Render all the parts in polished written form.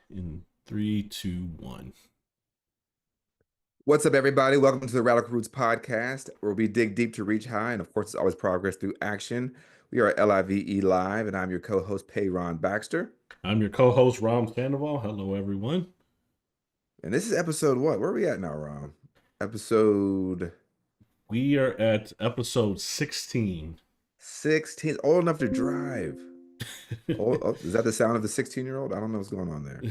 In three, two, one. What's up, everybody? Welcome to the Radical Roots podcast, where we dig deep to reach high. And of course, it's always progress through action. We are LIVE Live, and I'm your co host, Payron Baxter. I'm your co-host, Ram Sandoval. Hello, everyone. And this is episode what? Where are we at now, Rom? Episode We are at episode 16. 16. Old enough to drive. Oh, is that the sound of the 16-year-old? I don't know what's going on there.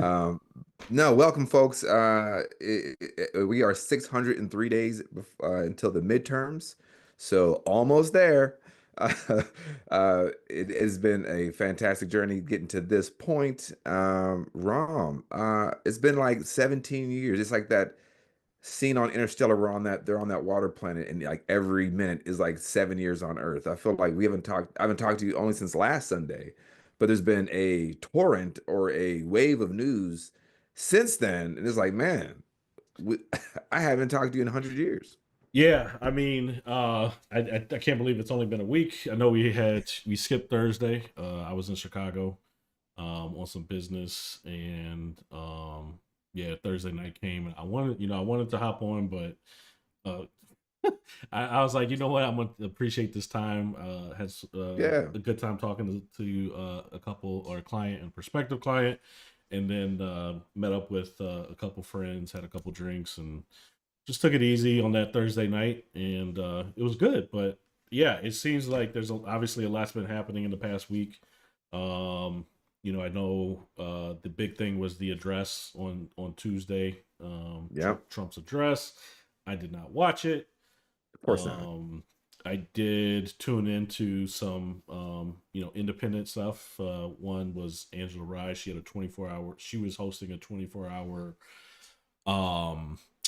Um, no, welcome, folks. We are 603 days until the midterms, so almost there. It has been a fantastic journey getting to this point. It's been like 17 years. It's like that scene on Interstellar where they're on that water planet, and like every minute is like 7 years on Earth. I feel like I haven't talked to you only since last Sunday, but there's been a torrent or a wave of news since then, and it's like, man, we, I haven't talked to you in 100 years. Yeah, I mean, I can't believe it's only been a week. I know we skipped Thursday. I was in Chicago on some business, and yeah, Thursday night came, and I wanted to hop on, but uh, I was like, you know what, I'm gonna appreciate this time. Had Yeah. a good time talking to a couple or a client and prospective client, and then met up with a couple friends, had a couple drinks, and just took it easy on that Thursday night, and it was good. But yeah, it seems like there's obviously a lot's been happening in the past week. I know the big thing was the address on Tuesday. Yeah. Trump's address. I did not watch it. Of course not. I did tune into some independent stuff. One was Angela Rye. She had a 24-hour. She was hosting a 24-hour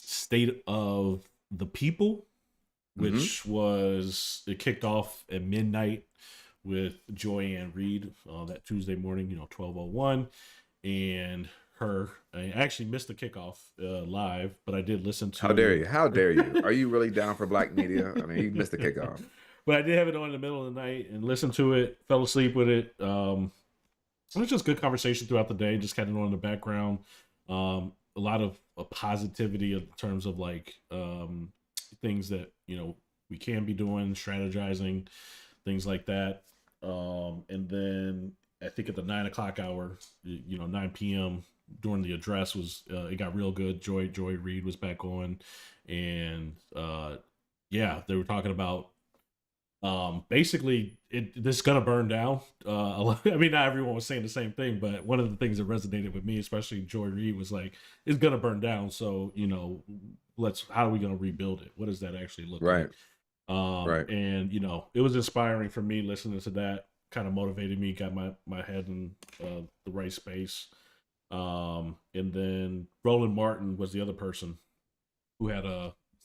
State of the People, Hmm. which was it kicked off at midnight with Joy Ann Reid that Tuesday morning, 12:01, and her. I actually missed the kickoff live, but I did listen How dare to. you? How dare you? Are you really down for black media? I mean, you missed the kickoff. But I did have it on in the middle of the night and listened to it. Fell asleep with it. It was just good conversation throughout the day. Just kind of on in the background. A lot of positivity in terms of like things that we can be doing, strategizing, things like that. And then I think at the 9 o'clock hour, 9 p.m. during the address was it got real good. Joy Reid was back on, and yeah, they were talking about basically this is gonna burn down. I mean, not everyone was saying the same thing, but one of the things that resonated with me, especially Joy Reid, was like, it's gonna burn down. So how are we gonna rebuild it? What does that actually look like? Right. Right. And it was inspiring for me listening to that. Kind of motivated me, got my head in the right space. And then Roland Martin was the other person who had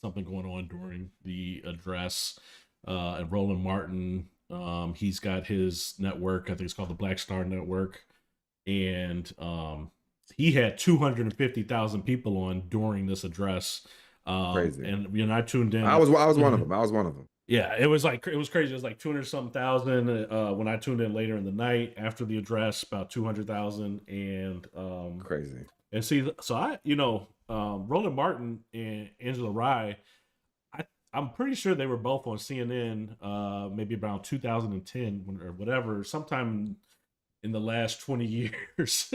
something going on during the address. And Roland Martin, he's got his network. I think it's called the Black Star Network, and he had 250,000 people on during this address. Crazy. And I tuned in. I was one of them. I was one of them. Yeah, it was crazy. It was like 200 something thousand. When I tuned in later in the night after the address, about 200,000, Crazy. and see, so Roland Martin and Angela Rye, I'm pretty sure they were both on CNN, maybe around 2010 or whatever, sometime in the last 20 years.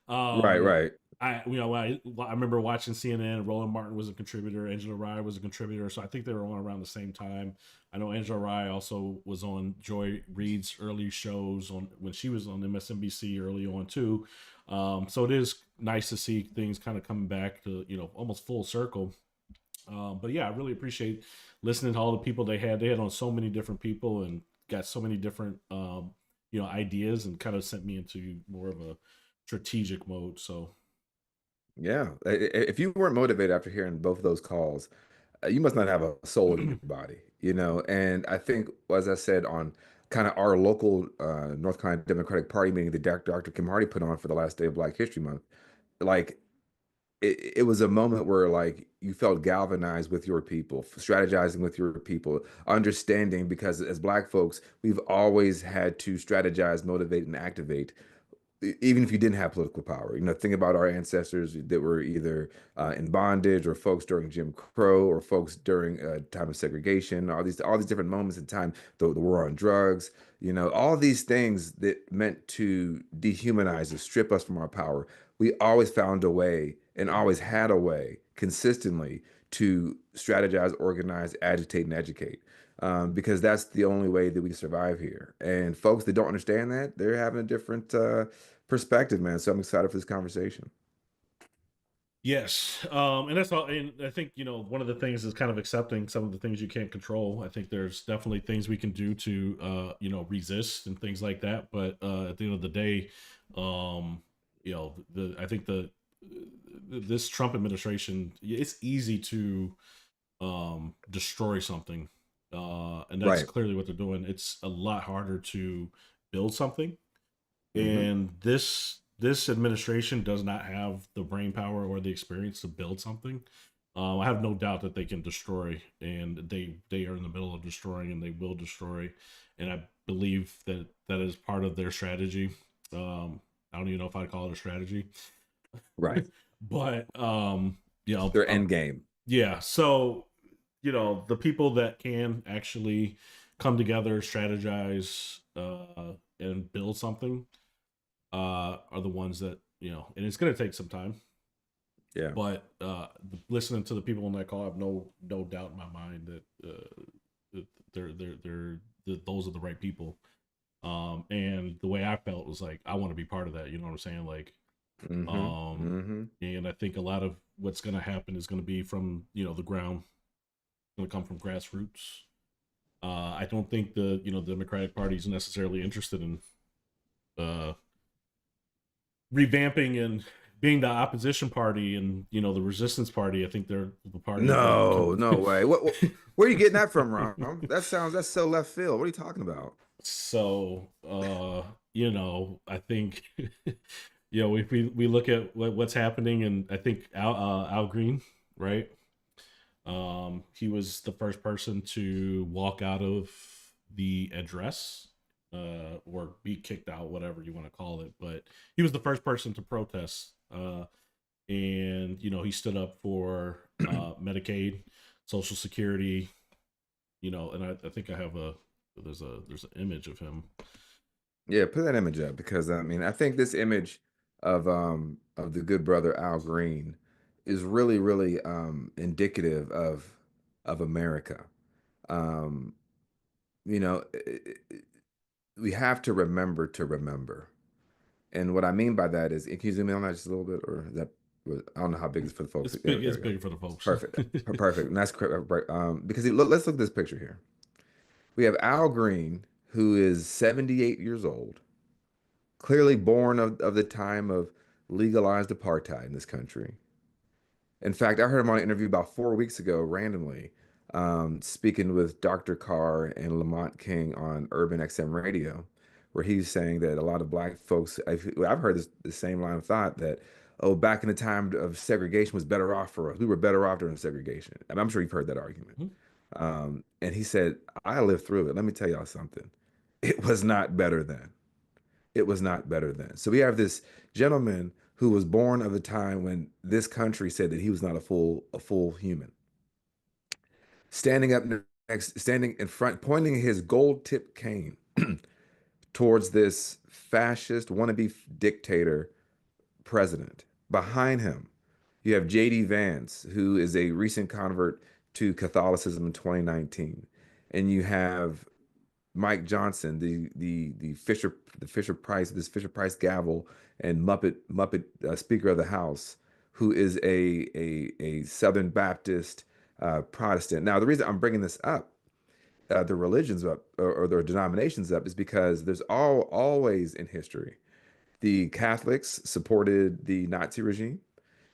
Right, um, right. I remember watching CNN. Roland Martin was a contributor. Angela Rye was a contributor. So I think they were on around the same time. I know Angela Rye also was on Joy Reid's early shows on when she was on MSNBC early on too. So it is nice to see things kind of coming back to almost full circle. But yeah, I really appreciate listening to all the people they had. They had on so many different people and got so many different ideas, and kind of sent me into more of a strategic mode. So Yeah. If you weren't motivated after hearing both of those calls, you must not have a soul in your body, you know? And I think, as I said, on kind of our local North Carolina Democratic Party meeting that Dr. Kim Hardy put on for the last day of Black History Month, like it was a moment where like you felt galvanized with your people, strategizing with your people, understanding because as Black folks, we've always had to strategize, motivate, and activate. even if you didn't have political power. Think about our ancestors that were either in bondage, or folks during Jim Crow, or folks during time of segregation, all these different moments in time, the war on drugs, all these things that meant to dehumanize us, strip us from our power. We always found a way, and always had a way consistently, to strategize, organize, agitate, and educate. Because that's the only way that we survive here. And folks that don't understand that, they're having a different perspective, man. So I'm excited for this conversation. Yes, and that's all. And I think one of the things is kind of accepting some of the things you can't control. I think there's definitely things we can do to resist and things like that. But at the end of the day, the I think this Trump administration, it's easy to destroy something, and that's Right. clearly what they're doing. It's a lot harder to build something, Hmm. and this administration does not have the brain power or the experience to build something. I have no doubt that they can destroy, and they are in the middle of destroying, and they will destroy. And I believe that that is part of their strategy. I don't even know if I'd call it a strategy, Right. but Their end game. yeah. So the people that can actually come together, strategize, and build something are the ones that and it's going to take some time, Yeah. but listening to the people on that call, I have no doubt in my mind that those are the right people. And the way I felt was like I want to be part of that. You know what I'm saying? Like, Hmm. Hmm. and I think a lot of what's going to happen is going to be from the ground, going to come from grassroots. I don't think the Democratic Party is necessarily interested in uh, revamping and being the opposition party and the resistance party. I think they're the party of like No, no way. Where are you getting that from, Rom? That's so left field. What are you talking about? so I think if we look at what's happening, and I think Al Green, right? He was the first person to walk out of the address, or be kicked out, whatever you want to call it. But he was the first person to protest, and he stood up for Medicaid, Social Security. And I think I have there's an image of him. Yeah, put that image up, because I mean, I think this image of the good brother Al Green is really, really indicative of America. Um, you know, we have to remember to remember. And what I mean by that is, can you zoom in on that just a little bit, or is that, I don't know how big it's for the folks. It's There, big. there It's we go. bigger for the folks. Perfect. Perfect. And that's correct. Right. Because let's look at this picture here. We have Al Green, who is 78 years old, clearly born of the time of legalized apartheid in this country. In fact, I heard him on an interview about 4 weeks ago, randomly, speaking with Dr. Carr and Lamont King on Urban XM Radio, where he's saying that a lot of black folks, I've heard the same line of thought that, oh, back in the time of segregation was better off for us. We were better off during segregation. And I'm sure you've heard that argument. And he said, I lived through it. Let me tell y'all something. It was not better then. It was not better then. So we have this gentleman who was born of a time when this country said that he was not a full human, standing up next, standing in front, pointing his gold-tipped cane towards this fascist wannabe dictator president. Behind him, you have J.D. Vance, who is a recent convert to Catholicism in 2019, and you have Mike Johnson, the Fisher Price, this Fisher Price gavel and Muppet Speaker of the House, who is a Southern Baptist Protestant. Now, the reason I'm bringing this up, the religions up, or the denominations up, is because there's always in history the Catholics supported the Nazi regime,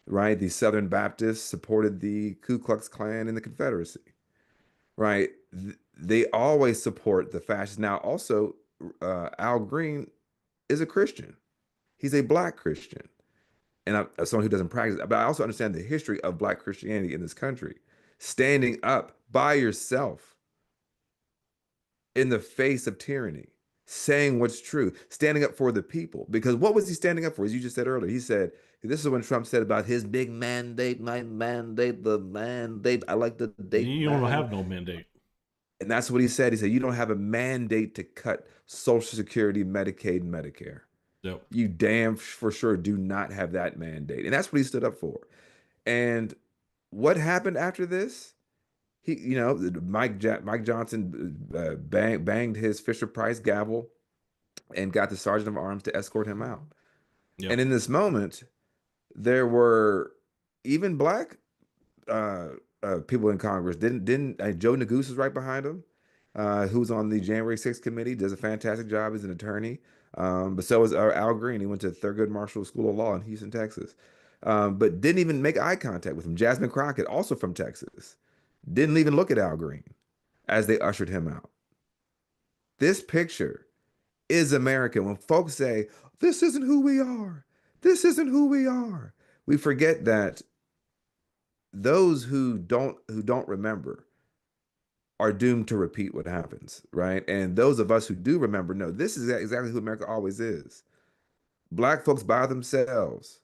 right? The Southern Baptists supported the Ku Klux Klan and the Confederacy, right? They always support the fascists. Now, also, Al Green is a Christian. He's a black Christian, and I'm someone who doesn't practice. But I also understand the history of black Christianity in this country, standing up by yourself in the face of tyranny. saying what's true, standing up for the people. Because what was he standing up for? As you just said earlier, he said, this is when Trump said about his big mandate, my mandate, the mandate. I like the date You don't man. have no mandate. And that's what he said. He said, you don't have a mandate to cut Social Security, Medicaid, and Medicare. Yep. You damn for sure do not have that mandate. And that's what he stood up for. And what happened after this? Mike Johnson banged his Fisher Price gavel and got the sergeant of arms to escort him out. And Yep. in this moment, there were even black uh, people in Congress. Didn't Joe Neguse is right behind him, who's on the January 6th committee, does a fantastic job as an attorney. But so is Al Green. He went to Thurgood Marshall School of Law in Houston, Texas, but didn't even make eye contact with him. Jasmine Crockett, also from Texas, didn't even look at Al Green as they ushered him out. This picture is America. When folks say, this isn't who we are, this isn't who we are, we forget that those who don't remember are doomed to repeat what happens, right? And those of us who do remember know this is exactly who America always is. Black folks by themselves,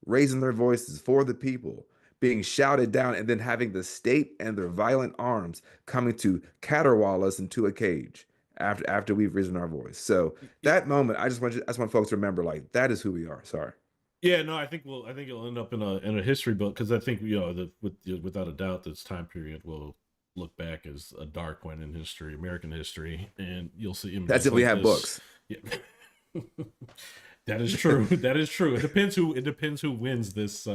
raising their voices for the people, being shouted down, and then having the state and their violent arms coming to caterwaul us into a cage after we've risen our voice. So that moment, I just want folks to remember, like, that is who we are. Sorry. Yeah, no, I think it'll end up in a history book because I think without a doubt this time period will look back as a dark one in history, American history, and you'll see That's images if we like have this. books. Yeah. That is true. That is true. It depends who wins this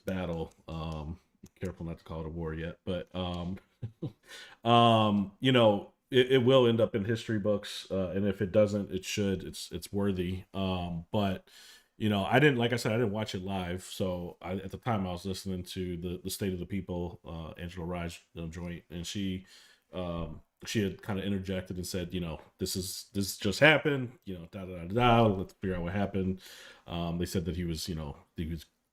battle. Careful not to call it a war yet, but it will end up in history books, and if it doesn't, it should. It's worthy. But I didn't, like I said, I didn't watch it live. So at the time I was listening to the State of the People, Angela Rye's joint, and she had kind of interjected and said, this just happened, da da da da. Let's figure out what happened. They said that he was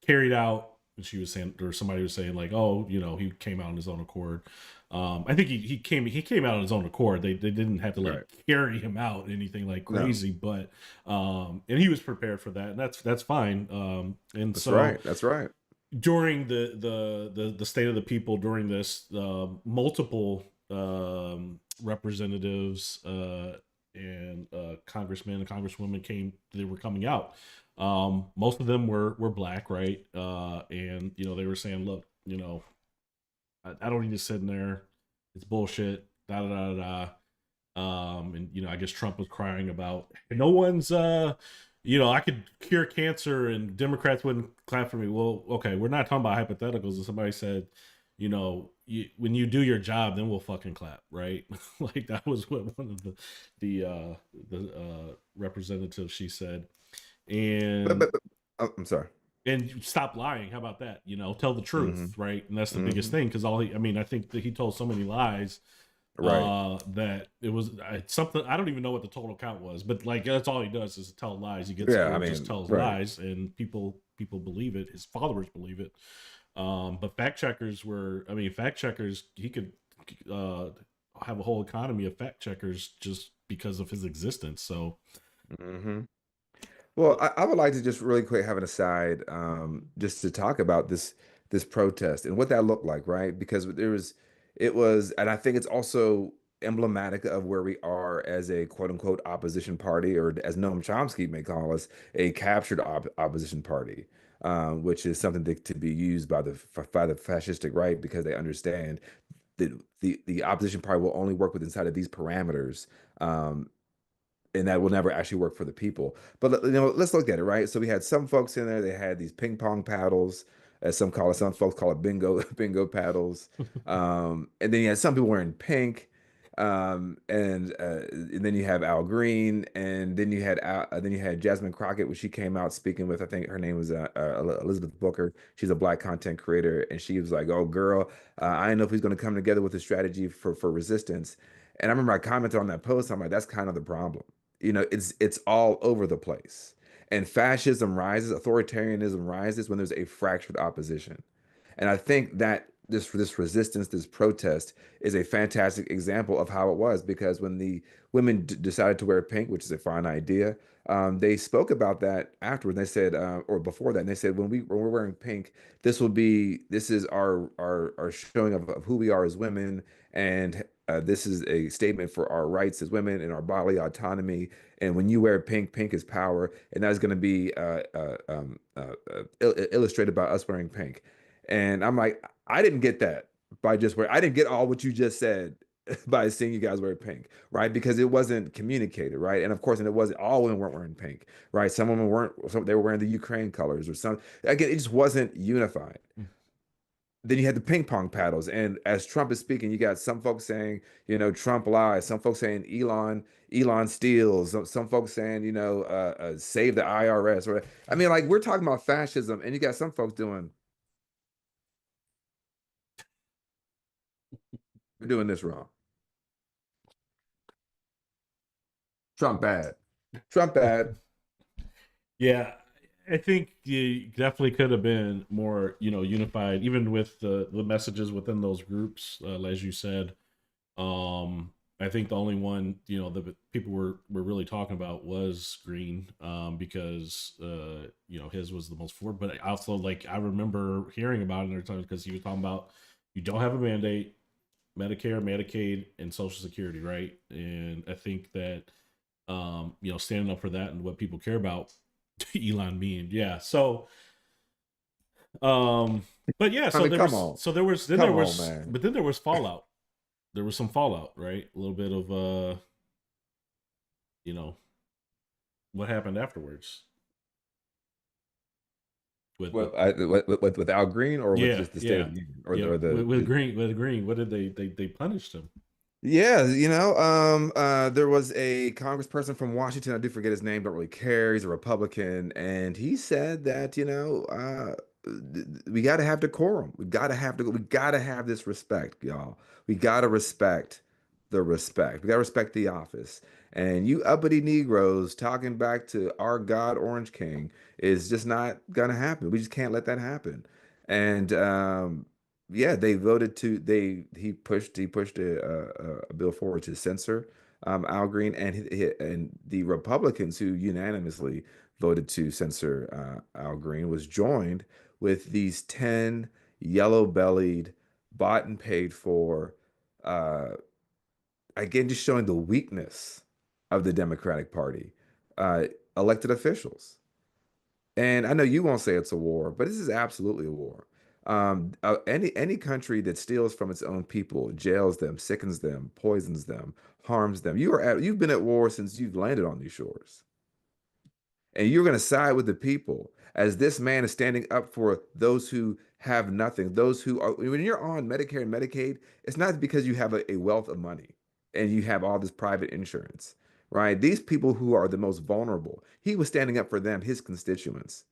carried out. And she was saying, or somebody was saying, like, oh, he came out on his own accord. I think he came out on his own accord. They didn't have to like Right. carry him out anything like No, crazy, but and he was prepared for that, and that's fine. And that's so right. That's right. during the State of the People, during this, multiple representatives and congressmen and congresswomen they were coming out. Most of them were black, right? And they were saying, look, I don't need to sit in there. It's bullshit. Da da da da. And I guess Trump was crying about no one's I could cure cancer and Democrats wouldn't clap for me. Well, okay, we're not talking about hypotheticals. And somebody said, when you do your job, then we'll fucking clap, right? Like that was what one of the representatives she said, But, and but, but oh, I'm sorry. stop lying. How about that? Tell the truth, Hmm. right? And that's the biggest Hmm. thing because I think that he told so many lies Right. that it was something. I don't even know what the total count was, but like that's all he does is tell lies. He gets Yeah. or I just mean, tells right. lies, and people believe it. His followers believe it. But fact checkers fact checkers. He could uh, have a whole economy of fact checkers just because of his existence. So Hmm. Well, I would like to just really quick have an aside, just to talk about this protest and what that looked like, right? Because it was, and I think it's also emblematic of where we are as a quote unquote opposition party, or as Noam Chomsky may call us, a captured opposition party, which is something to be used by the fascistic right because they understand that the opposition party will only work with inside of these parameters. And that will never actually work for the people. But let's look at it, right? So we had some folks in there. They had these ping pong paddles, as some call it. Some folks call it bingo paddles. And then you had some people wearing pink. And then you have Al Green, and then you had Jasmine Crockett, when she came out speaking with, I think her name was Elizabeth Booker. She's a black content creator, and she was like, "Oh, girl, I don't know if he's going to come together with a strategy for resistance." And I remember I commented on that post. I'm like, that's kind of the problem. It's all over the place. And fascism rises, authoritarianism rises when there's a fractured opposition. And I think that this resistance, this protest is a fantastic example of how it was, because when the women decided to wear pink, which is a fine idea, they spoke about that afterwards. They said, or before that, and they said, when we're wearing pink, this is our showing of who we are as women, and this is a statement for our rights as women and our bodily autonomy. And when you wear pink, pink is power, and that is going to be illustrated by us wearing pink. And I'm like, I didn't get that by just wearing. I didn't get all what you just said by seeing you guys wear pink, right? Because it wasn't communicated, right? And of course, and it wasn't all women weren't wearing pink, right? Some women weren't. Some they were wearing the Ukraine colors or some. Again, it just wasn't unified. Then you had the ping pong paddles, and as Trump is speaking, you got some folks saying, Trump lies. Some folks saying Elon steals. Some folks saying, save the IRS. Or I mean, like we're talking about fascism, and you got some folks doing, we're doing this wrong. Trump bad. Trump bad. Yeah, I think you definitely could have been more, unified, even with the messages within those groups, as you said. I think the only one, that people were really talking about was Green, because his was the most forward. But also, like, I remember hearing about it every time because he was talking about you don't have a mandate, Medicare, Medicaid, and Social Security, right? And I think that standing up for that and what people care about, Elon being, yeah. So, but yeah, I so mean, there come was, on. so there was, then there Come on, was, man. but then there was fallout. There was some fallout, right? A little bit of, you know, what happened afterwards with Well, with Al Green, or with yeah, just the State of yeah, the Union, or yeah. or With Green, what did they punished him? Yeah, there was a congressperson from Washington. I do forget his name, don't really care. He's a Republican, and he said that, we got to have decorum. We got to have this respect, y'all. We got to respect the respect. We got to respect the office. And you uppity Negroes talking back to our God Orange King is just not gonna happen. We just can't let that happen. And yeah, they voted to they he pushed a bill forward to censor Al Green, and and the Republicans who unanimously voted to censor Al Green was joined with these 10 yellow-bellied, bought and paid for, uh, again, just showing the weakness of the Democratic Party, uh, elected officials. And I know you won't say it's a war, but this is absolutely a war. Any country that steals from its own people, jails them, sickens them, poisons them, harms them. You've been at war since you've landed on these shores, and you're going to side with the people as this man is standing up for those who have nothing, those who are. When you're on Medicare and Medicaid, it's not because you have a wealth of money and you have all this private insurance, right? These people who are the most vulnerable, he was standing up for them, his constituents.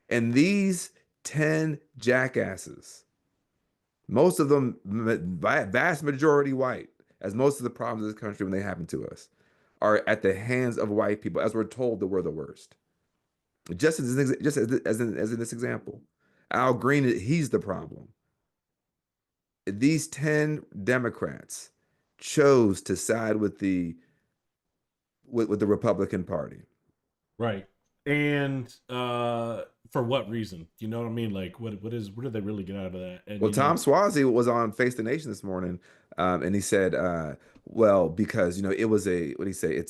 And these 10 jackasses, most of them, vast majority white, as most of the problems of this country when they happen to us, are at the hands of white people, as we're told that we're the worst. Just as in this example, Al Green, he's the problem. These 10 Democrats chose to side with the Republican Party. Right. And for what reason? You know what I mean? Like what did they really get out of that? And Well, Tom Swazi was on Face the Nation this morning, and he said, well, because it was what do you say?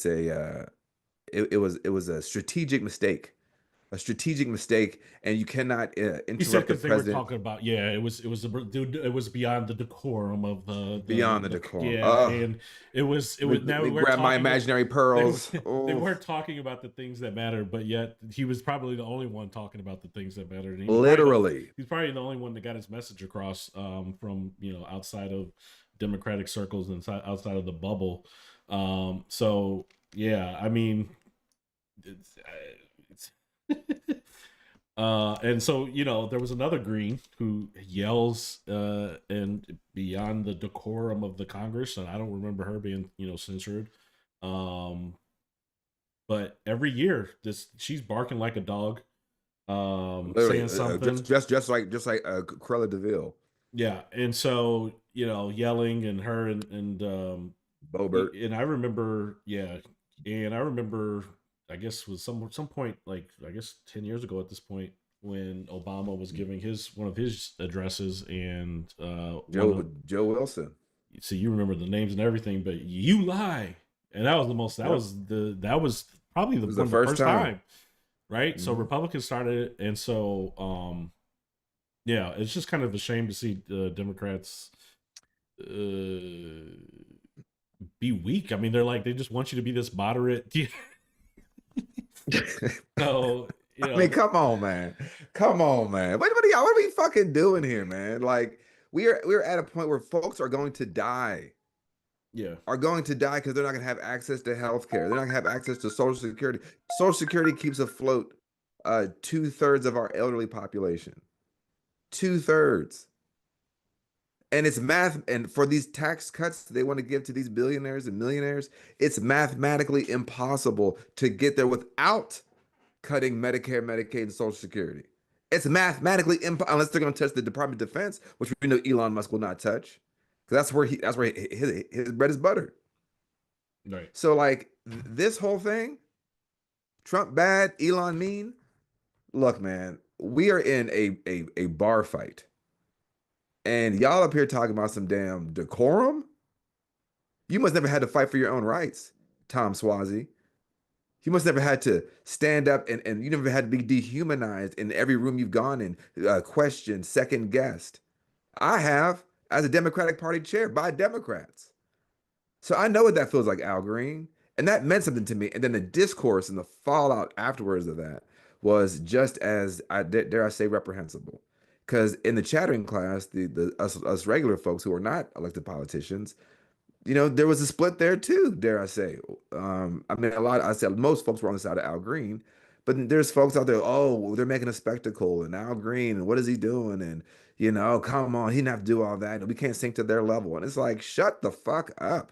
It was a strategic mistake, and you cannot he said interrupt the because they were president talking about, yeah, it was beyond the decorum of beyond the the decorum. yeah, Oh, and it was let now me we're grab my talking imaginary they pearls. they Oh, weren't talking about the things that matter, but yet he was probably the only one talking about the things that mattered. And literally. he's probably the only one that got his message across, from outside of Democratic circles and outside of the bubble. So yeah, I mean, it's and so there was another Green who yells and beyond the decorum of the Congress, and I don't remember her being censored. Um, but every year, this she's barking like a dog, Literally, saying something. just like Cruella de Vil. Yeah, and so yelling and her Bobert. and I remember, yeah, and I remember, I guess was some point, like I guess 10 years ago at this point, when Obama was giving his one of his addresses, and one of Joe Wilson. so you remember the names and everything, but you lie, and that was the most Yep. that was probably It was the one of the first first time. time, right? So Mhm. Republicans started it, and so yeah, it's just kind of a shame to see Democrats uh, be weak. I mean, they're like they just want you to be this moderate. So I mean, come on, man. Come on, man. What are we fucking doing here, man? Like, we're at a point where folks yeah, are going to die because they're not going to have access to health care. They're not going to have access to Social Security. Social Security keeps afloat 2/3 of our elderly population. 2/3. And it's math. And for these tax cuts they want to give to these billionaires and millionaires, it's mathematically impossible to get there without cutting Medicare, Medicaid, and Social Security. It's mathematically impossible unless they're going to touch the Department of Defense, which we know Elon Musk will not touch, because that's where his bread is buttered. right. So like this whole thing, Trump bad, Elon mean. Look, man, we are in a bar fight, and y'all up here talking about some damn decorum. You must never had to fight for your own rights, Tom Swazi. You must never had to stand up and you never had to be dehumanized in every room you've gone in, questioned, second guessed. I have as a Democratic Party chair by Democrats. So I know what that feels like, Al Green. And that meant something to me. And then the discourse and the fallout afterwards of that was just as, dare I say, reprehensible. Because in the chattering class, us regular folks who are not elected politicians, there was a split there too, dare I say. I mean, I said most folks were on the side of Al Green, but there's folks out there, oh, they're making a spectacle, and Al Green, and what is he doing? And, come on, he didn't have to do all that. And we can't sink to their level. And it's like, shut the fuck up.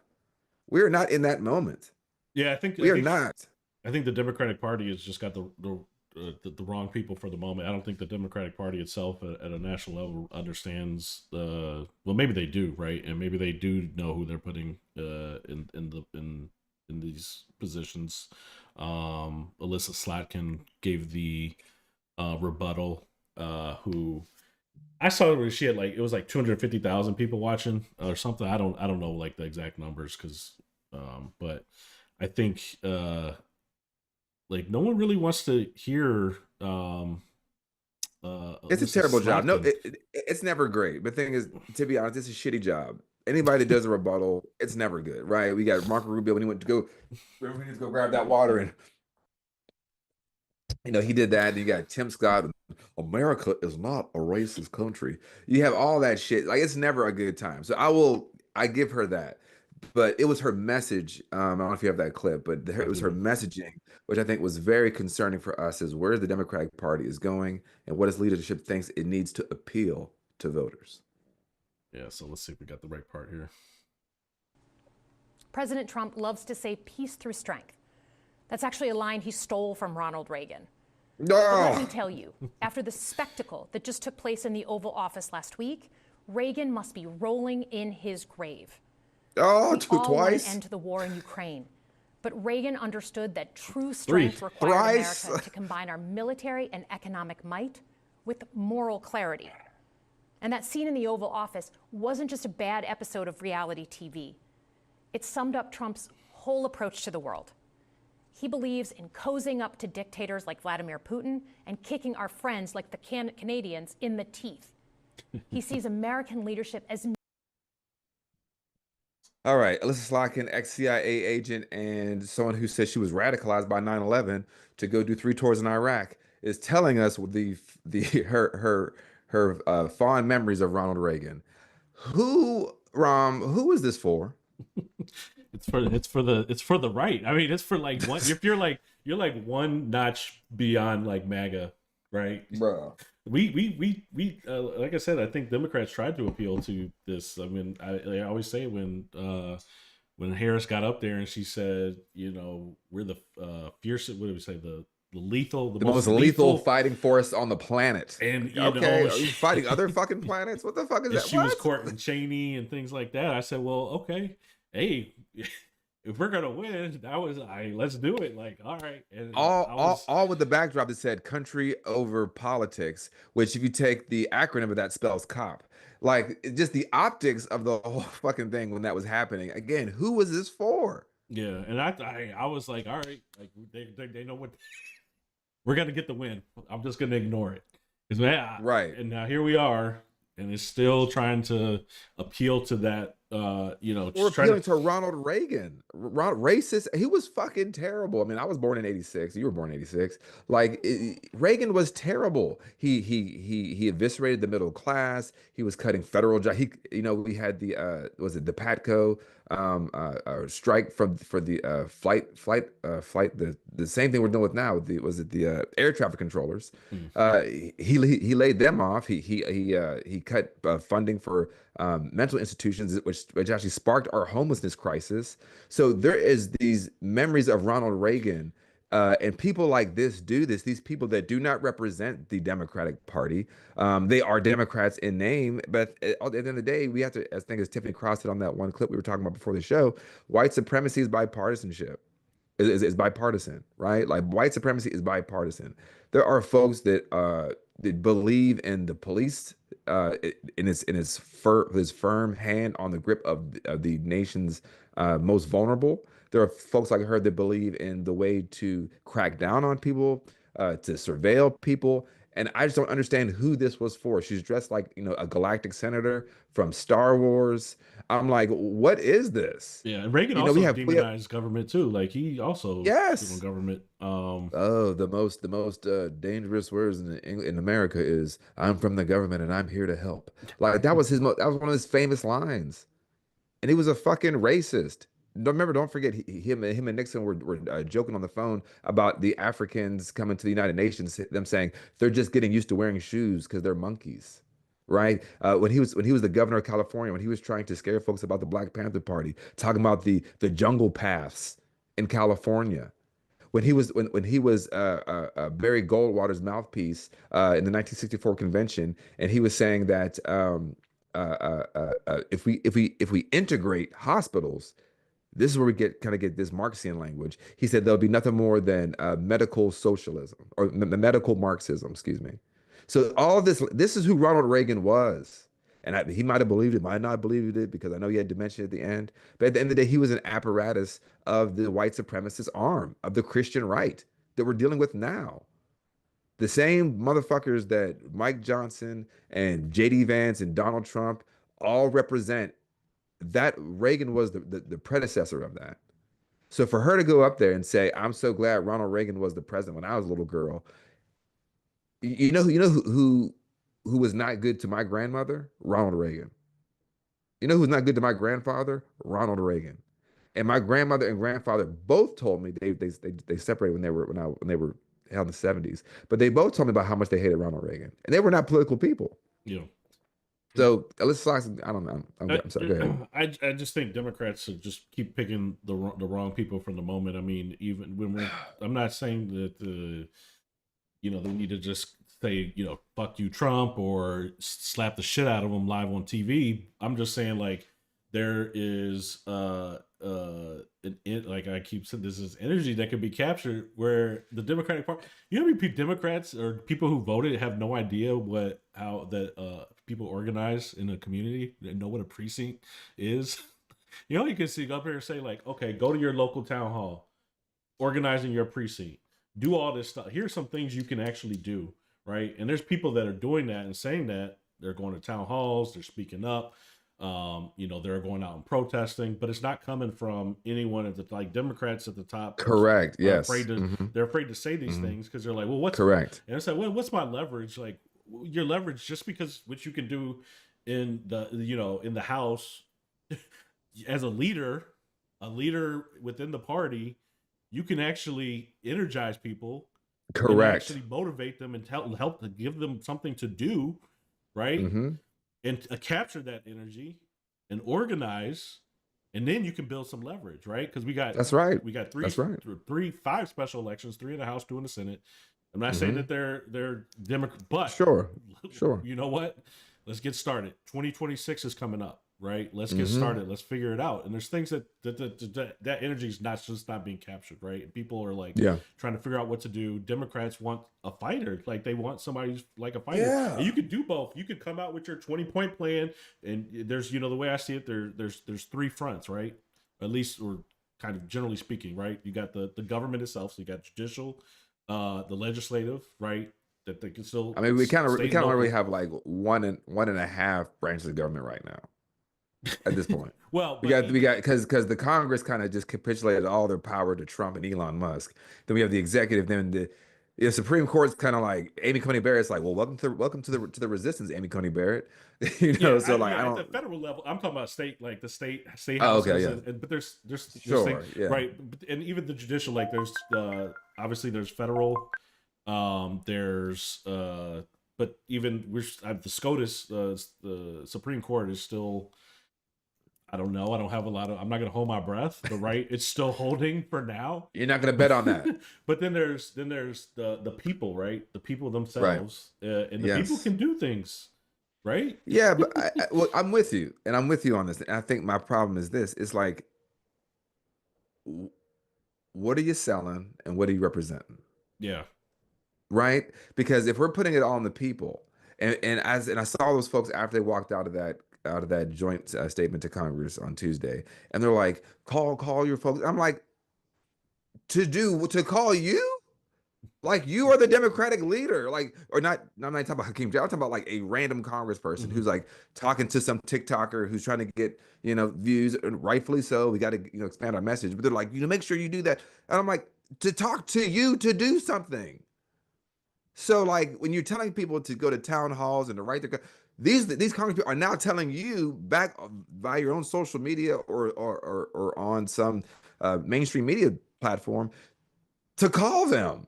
We're not in that moment. Yeah, I think I We are think not. I think the Democratic Party has just got the wrong people for the moment. I don't think the Democratic Party itself at a national level understands. Well, maybe they do, right? And maybe they do know who they're putting in these positions. Alyssa Slatkin gave the rebuttal. Who I saw where she had like it was like 250,000 people watching or something. I don't know like the exact numbers because but I think like no one really wants to hear It's a Alyssa terrible job. No, Slatkin. it's never great. But the thing is, to be honest, it's a shitty job. Anybody that does a rebuttal, it's never good, right? We got Marco Rubio when he went to go, when he needs to go grab that water, and he did that. You got Tim Scott. America is not a racist country. You have all that shit. Like it's never a good time. So I give her that. But it was her message. I don't know if you have that clip, but I it was her do. messaging, which I think was very concerning for us, is where the Democratic Party is going and what its leadership thinks it needs to appeal to voters. Yeah, so let's see if we got the right part here. President Trump loves to say peace through strength. That's actually a line he stole from Ronald Reagan. But let me Oh, tell you, after the spectacle that just took place in the Oval Office last week, Reagan must be rolling in his grave. oh, We all want an twice, end to the war in Ukraine. But Reagan understood that true Three. strength required thrice. America to combine our military and economic might with moral clarity. And that scene in the Oval Office wasn't just a bad episode of reality TV. It summed up Trump's whole approach to the world. He believes in cozying up to dictators like Vladimir Putin and kicking our friends like the Canadians in the teeth. He sees American leadership as All right, Alyssa Slotkin, ex-CIA agent and someone who says she was radicalized by 9/11 to go do 3 tours in Iraq, is telling us the her fond memories of Ronald Reagan. Who is this for? It's for the right. I mean, it's for like one. If you're like one notch beyond like MAGA, right? Bruh. We like I said, I think Democrats tried to appeal to this. I mean, I always say when Harris got up there and she said, we're the fiercest. What did we say? the most most lethal lethal. fighting force on the planet. And Okay, are you she, fighting other fucking planets? What the fuck is and that? she was What? courting Cheney and things like that. I said, well, okay, hey, if we're gonna win, let's do it. Like, all right. And I was, All with the backdrop that said country over politics, which if you take the acronym of that spells cop. Like just the optics of the whole fucking thing when that was happening. Again, who was this for? yeah, and I was like, all right, like they know what we're gonna get the win. I'm just gonna ignore it. Because Right. and now here we are, and it's still trying to appeal to that. We're just trying appealing to. to Ronald Reagan. Racist. He was fucking terrible. I mean, I was born in '86. You were born in '86. Like Reagan was terrible. He eviscerated the middle class. He was cutting federal jobs. We had the was it the Patco strike for the flight the same thing we're dealing with now. The air traffic controllers. Mm. He laid them off. He cut funding for mental institutions, which actually sparked our homelessness crisis. So there is these memories of Ronald Reagan, and people like this do this. These people that do not represent the Democratic Party, they are Democrats in name, but at the end of the day, we have to, as Tiffany Cross said on that one clip we were talking about before the show, white supremacy is bipartisanship. Is bipartisan, right? Like white supremacy is bipartisan. There are folks that believe in the police, in his firm hand on the grip of the nation's most vulnerable. There are folks like her that believe in the way to crack down on people, to surveil people. And I just don't understand who this was for. She's dressed like, a galactic senator from Star Wars. I'm like, what is this? Yeah, and Reagan We also have demonized government too. Like he also shit on yes. government. Oh, the most dangerous words in America is "I'm from the government and I'm here to help." Like that was one of his famous lines, and he was a fucking racist. Don't forget him and Nixon were joking on the phone about the Africans coming to the United Nations, them saying they're just getting used to wearing shoes because they're monkeys. Right? When he was the governor of California, when he was trying to scare folks about the Black Panther Party, talking about the jungle paths in California when he was Barry Goldwater's mouthpiece in the 1964 convention, and he was saying that if we integrate hospitals, this is where we get this Marxian language. He said there'll be nothing more than medical socialism or medical Marxism, excuse me. So all of this is who Ronald Reagan was. And he might have believed it, might not have believed it because I know he had dementia at the end. But at the end of the day, he was an apparatus of the white supremacist arm of the Christian right that we're dealing with now. The same motherfuckers that Mike Johnson and JD Vance and Donald Trump all represent, that Reagan was the predecessor of that. So for her to go up there and say, "I'm so glad Ronald Reagan was the president when I was a little girl," who was not good to my grandmother? Ronald Reagan. You know who's not good to my grandfather? Ronald Reagan. And my grandmother and grandfather both told me they separated when they were held in the 70s. But they both told me about how much they hated Ronald Reagan. And they were not political people. Yeah. So let's I don't know. I'm sorry. Go ahead. I just think Democrats should just keep picking the wrong people from the moment. I mean, even when I'm not saying that they need to just say fuck you Trump or slap the shit out of them live on TV. I'm just saying like there is like I keep saying, this is energy that can be captured where the Democratic Party, how many Democrats or people who voted have no idea how people organize in a community and know what a precinct is. You can see up here and say like, okay, go to your local town hall, organizing your precinct, do all this stuff. Here's some things you can actually do, right? And there's people that are doing that and saying that they're going to town halls, they're speaking up. They're going out and protesting, but it's not coming from anyone at the like Democrats at the top. Correct. Yes. They're afraid to say these things because they're like, well, what's correct? And it's like, well, what's my leverage? Like your leverage, just because what you can do in the House as a leader within the party, you can actually energize people. Correct. Actually motivate them and help to give them something to do, right? And capture that energy and organize and then you can build some leverage, right? Because That's right. we got That's right. five special elections, 3 in the House, 2 in the Senate. I'm not saying that they're Democrat, but Sure. you know what? Let's get started. 2026 is coming up, right? Let's get started. Let's figure it out. And there's things that energy is not being captured, right? And people are like trying to figure out what to do. Democrats want a fighter, like they want somebody who's like a fighter. Yeah. And you could do both. You could come out with your 20-point plan, and there's the way I see it, there's 3 fronts, right? At least, or kind of generally speaking, right? You got the government itself, so you got judicial, the legislative, right? That they can still. I mean, we kind of already have like one and a half branches of government right now at this point. Well, we got because the Congress kind of just capitulated all their power to Trump and Elon Musk. Then we have the executive. Then the Supreme Court's kind of like Amy Coney Barrett's like, well, welcome to the resistance, Amy Coney Barrett. I don't. At the federal level, I'm talking about state, like the state houses. Oh, okay, yeah. But there's sure, things, right, and even the judicial, like there's obviously there's federal. There's but even the SCOTUS, the Supreme Court is still, I don't know. I don't have a lot of. I'm not going to hold my breath. But right, it's still holding for now. You're not going to bet on that. But then there's the people, right? The people themselves, and the people can do things, right? Yeah, but I'm with you, and I'm with you on this. And I think my problem is this: it's like, what are you selling, and what are you representing? Yeah. Right? Because if we're putting it all on the people, and I saw those folks after they walked out of that joint statement to Congress on Tuesday, and they're like, call your folks. I'm like, to call you? Like, you are the Democratic leader, like, or not. I'm not talking about Hakeem. I'm talking about like a random congressperson who's like talking to some TikToker who's trying to get views, and rightfully so. We got to expand our message, but they're like, make sure you do that. And I'm like, to talk to you to do something. So, like, when you're telling people to go to town halls and to write these Congress people are now telling you back by your own social media or on some mainstream media platform to call them.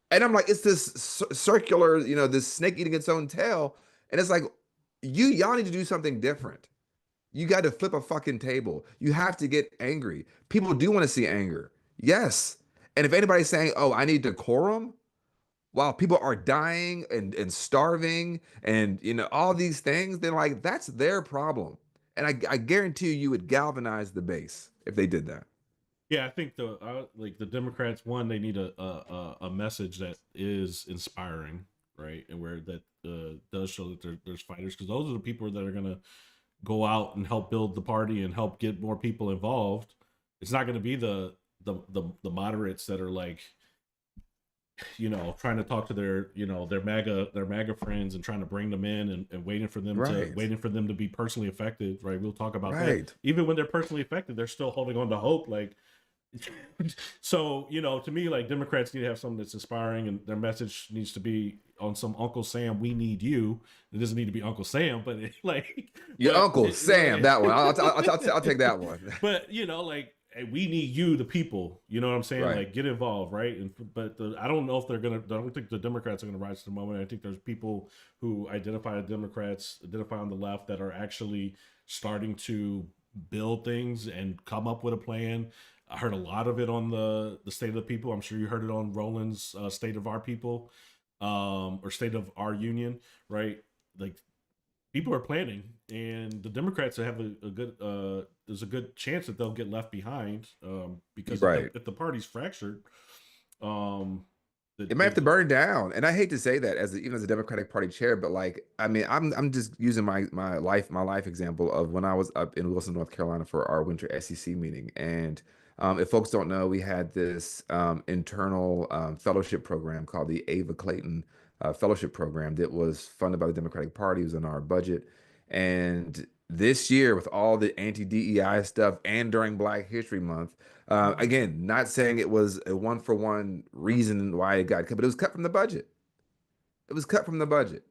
And I'm like, it's this circular, this snake eating its own tail. And it's like, y'all need to do something different. You got to flip a fucking table. You have to get angry. People do want to see anger. Yes. And if anybody's saying, oh, I need decorum, while people are dying and starving and all these things, then like that's their problem. And I guarantee you would galvanize the base if they did that. Yeah, I think the Democrats, one, they need a message that is inspiring, right, and where that does show that there's fighters, because those are the people that are gonna go out and help build the party and help get more people involved. It's not going to be the moderates that are like, trying to talk to their MAGA friends and trying to bring them in and waiting for them to be personally affected, right? We'll talk about that. Even when they're personally affected, they're still holding on to hope, like. So to me, like, Democrats need to have something that's inspiring, and their message needs to be on some Uncle Sam, we need you. It doesn't need to be Uncle Sam, but Uncle Sam, that one. I'll take that one. But like, hey, we need you, the people. You know what I'm saying? Right. Like, get involved, right? I don't know if I don't think the Democrats are gonna rise to the moment. I think there's people who identify on the left that are actually starting to build things and come up with a plan. I heard a lot of it on the State of the People. I'm sure you heard it on Roland's State of Our People, or State of Our Union, right? Like, people are planning, and the Democrats have a good there's a good chance that they'll get left behind, because if the party's fractured, it might have to burn down. And I hate to say that even as a Democratic Party chair, but like, I mean, I'm just using my life example of when I was up in Wilson, North Carolina for our winter SEC meeting. And if folks don't know, we had this internal fellowship program called the Ava Clayton fellowship program that was funded by the Democratic Party. It was in our budget. And this year, with all the anti-DEI stuff and during Black History Month, again, not saying it was a one-for-one reason why it got cut, but it was cut from the budget. It was cut from the budget.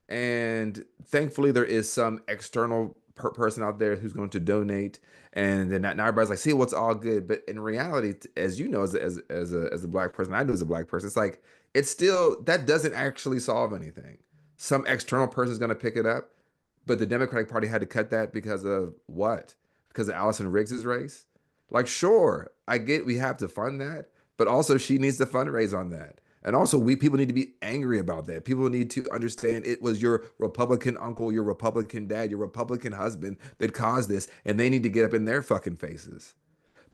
And thankfully, there is some external person out there who's going to donate. And then now everybody's like, see, what's all good. But in reality, as you know, as a Black person, I know as a Black person, it's like, it's still, that doesn't actually solve anything. Some external person is going to pick it up, but the Democratic Party had to cut that because of what? because of Allison Riggs's race. Like, sure, I get we have to fund that, but also she needs to fundraise on that. And also, we people need to be angry about that. People need to understand it was your Republican uncle, your Republican dad, your Republican husband that caused this, and they need to get up in their fucking faces.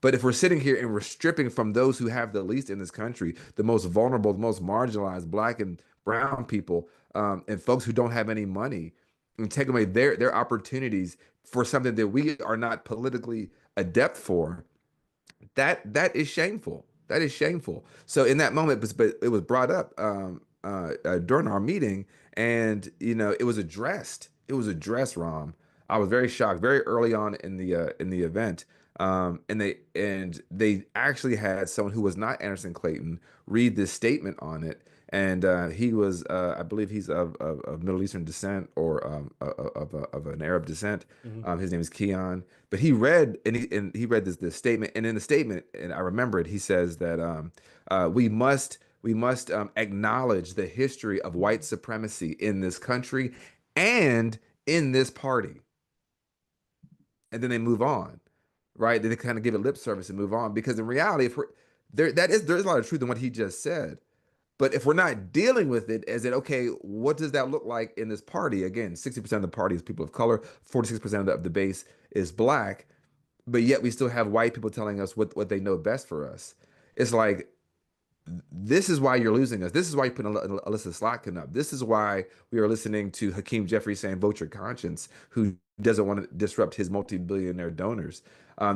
But if we're sitting here and we're stripping from those who have the least in this country, the most vulnerable, the most marginalized black and brown people, and folks who don't have any money, and take away their opportunities for something that we are not politically adept for, that is shameful. That is shameful. So in that moment, but it was brought up during our meeting, and it was addressed. It was addressed, Rom. I was very shocked very early on in the event. And they actually had someone who was not Anderson Clayton read this statement on it, and he was I believe he's of Middle Eastern descent or of an Arab descent. Mm-hmm. His name is Keon, but he read and he read this statement, and in the statement, and I remember it, he says that we must acknowledge the history of white supremacy in this country and in this party, and then they move on, right? They kind of give it lip service and move on, because in reality, if we're there's a lot of truth in what he just said. But if we're not dealing with it as okay, what does that look like in this party? Again, 60% of the party is people of color, 46% of the base is black, but yet we still have white people telling us what they know best for us. It's like, this is why you're losing us. This is why you're putting Alyssa Slotkin up. This is why we are listening to Hakeem Jeffries saying, vote your conscience, who doesn't want to disrupt his multi-billionaire donors.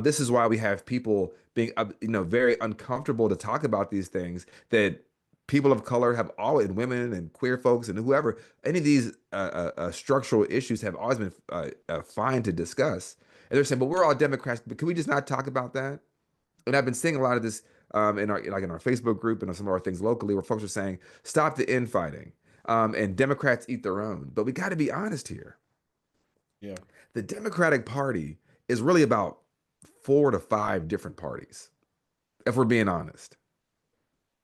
This is why we have people being, very uncomfortable to talk about these things that people of color have always, and women and queer folks and whoever, any of these structural issues have always been fine to discuss. And they're saying, but we're all Democrats, but can we just not talk about that? And I've been seeing a lot of this in our Facebook group and some of our things locally, where folks are saying, stop the infighting, and Democrats eat their own. But we got to be honest here. Yeah. The Democratic Party is really about 4 to 5 different parties, if we're being honest.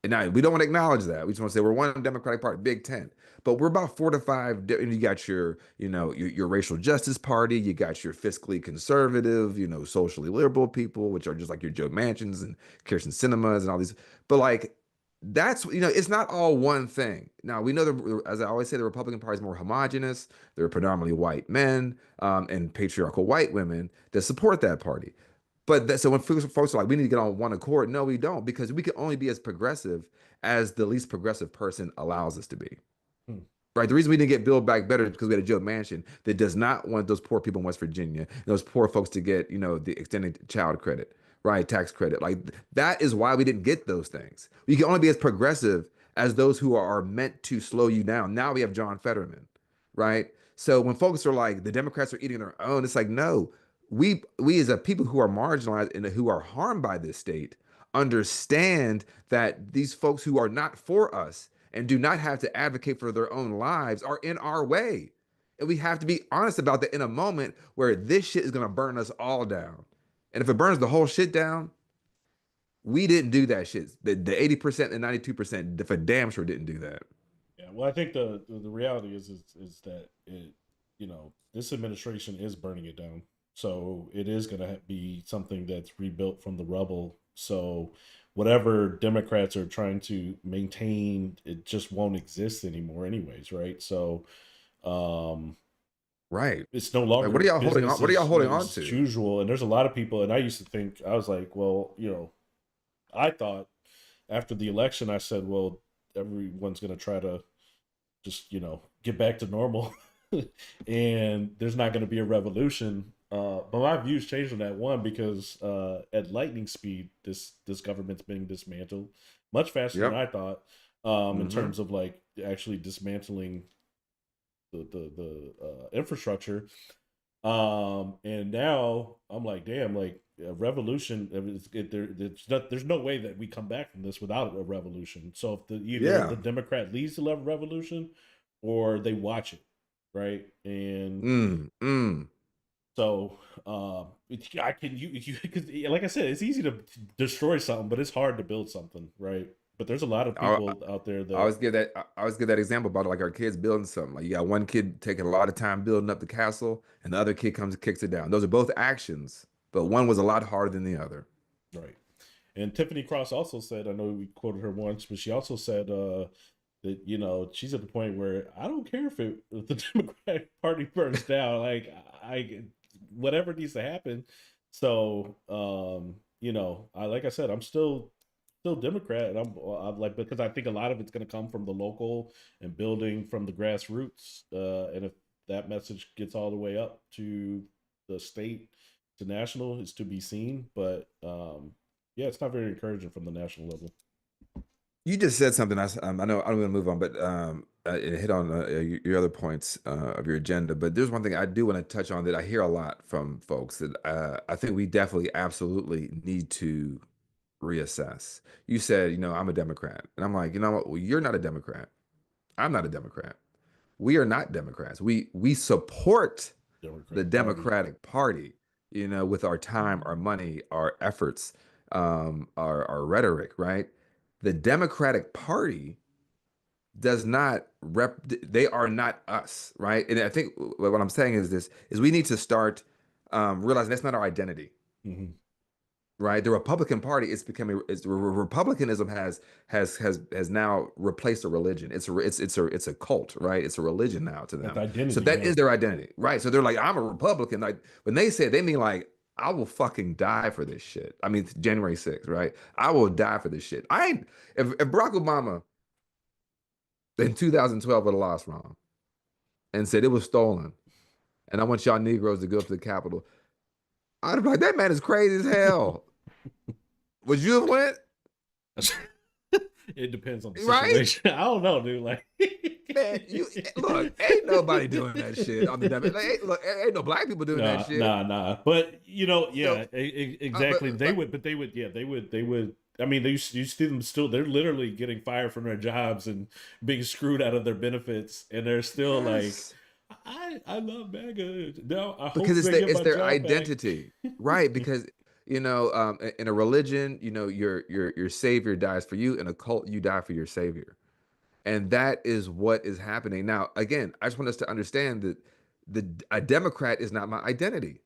And now we don't want to acknowledge that. We just want to say we're one Democratic Party, Big Tent. But we're about 4 to 5. You got your racial justice party. You got your fiscally conservative, socially liberal people, which are just like your Joe Manchins and Kirsten Cinemas and all these. But like, that's, it's not all one thing. Now, we know that, as I always say, the Republican Party is more homogenous. There are predominantly white men and patriarchal white women that support that party. But so when folks are like, we need to get on one accord, no, we don't, because we can only be as progressive as the least progressive person allows us to be. Hmm. Right? The reason we didn't get Build Back Better is because we had a Joe Manchin that does not want those poor people in West Virginia, those poor folks to get, the extended child credit, right? Tax credit. Like, that is why we didn't get those things. We can only be as progressive as those who are meant to slow you down. Now we have John Fetterman, right? So when folks are like, the Democrats are eating their own, it's like, no. We as a people who are marginalized and who are harmed by this state understand that these folks who are not for us and do not have to advocate for their own lives are in our way. And we have to be honest about that in a moment where this shit is going to burn us all down. And if it burns the whole shit down, we didn't do that shit. The 80% and 92% for damn sure didn't do that. Yeah. Well, I think the reality is that this administration is burning it down. So it is going to be something that's rebuilt from the rubble. So whatever Democrats are trying to maintain, it just won't exist anymore anyways, right? So right. It's no longer, like, what are y'all holding on? What are y'all holding on to? Usual. And there's a lot of people, and I used to think, I was like, well, I thought after the election, I said, well, everyone's going to try to just, get back to normal. And there's not going to be a revolution. But my views changed on that one, because at lightning speed, this government's being dismantled much faster than I thought. In terms of like actually dismantling the infrastructure. And now I'm like, damn, like a revolution. There's no way that we come back from this without a revolution. So if either the Democrat leads the revolution or they watch it, right? And so I can because like I said, it's easy to destroy something, but it's hard to build something, right? But there's a lot of people out there that I always give that example about like our kids building something. Like, you got one kid taking a lot of time building up the castle, and the other kid comes and kicks it down. Those are both actions, but one was a lot harder than the other. Right. And Tiffany Cross also said, I know we quoted her once, but she also said that, you know, she's at the point where I don't care if the Democratic Party burns down. Like, whatever needs to happen. So, you know, like I said, I'm still Democrat, and I'm like, because I think a lot of it's going to come from the local and building from the grassroots. And if that message gets all the way up to the state to national, is to be seen. But yeah, it's not very encouraging from the national level. You just said something. I know I'm going to move on, but it hit on your other points of your agenda. But there's one thing I do want to touch on that I hear a lot from folks that I think we definitely, absolutely need to reassess. You said, you know, I'm a Democrat, and I'm like, you know what? Well, you're not a Democrat. I'm not a Democrat. We are not Democrats. We support the Democratic Party, you know, with our time, our money, our efforts, our rhetoric, right? The Democratic Party does not they are not us, right? And I think what I'm saying is this is we need to start realizing that's not our identity. Mm-hmm. Right, the Republican Party is becoming republicanism has now replaced a religion. It's a cult, right? It's a religion now to them. Identity, so that is their identity, right? So they're like, I'm a Republican. Like when they say it, they mean like, I will fucking die for this shit. I mean, January 6th, right? I will die for this shit. I ain't if Barack Obama in 2012 would have lost wrong and said it was stolen, and I want y'all Negroes to go up to the Capitol, I'd be like, that man is crazy as hell. Would you have went? It depends on the right? situation. I don't know, dude. Like, man, look, ain't nobody doing that shit on the like, ain't no black people doing that shit. Nah. But you know, yeah, exactly. They would. I mean, you see them still. They're literally getting fired from their jobs and being screwed out of their benefits, and they're still like, I love MAGA. No, I because hope it's their identity, right? Because you know, in a religion, you know, your savior dies for you. In a cult, you die for your savior, and that is what is happening now. Again, I just want us to understand that a Democrat is not my identity.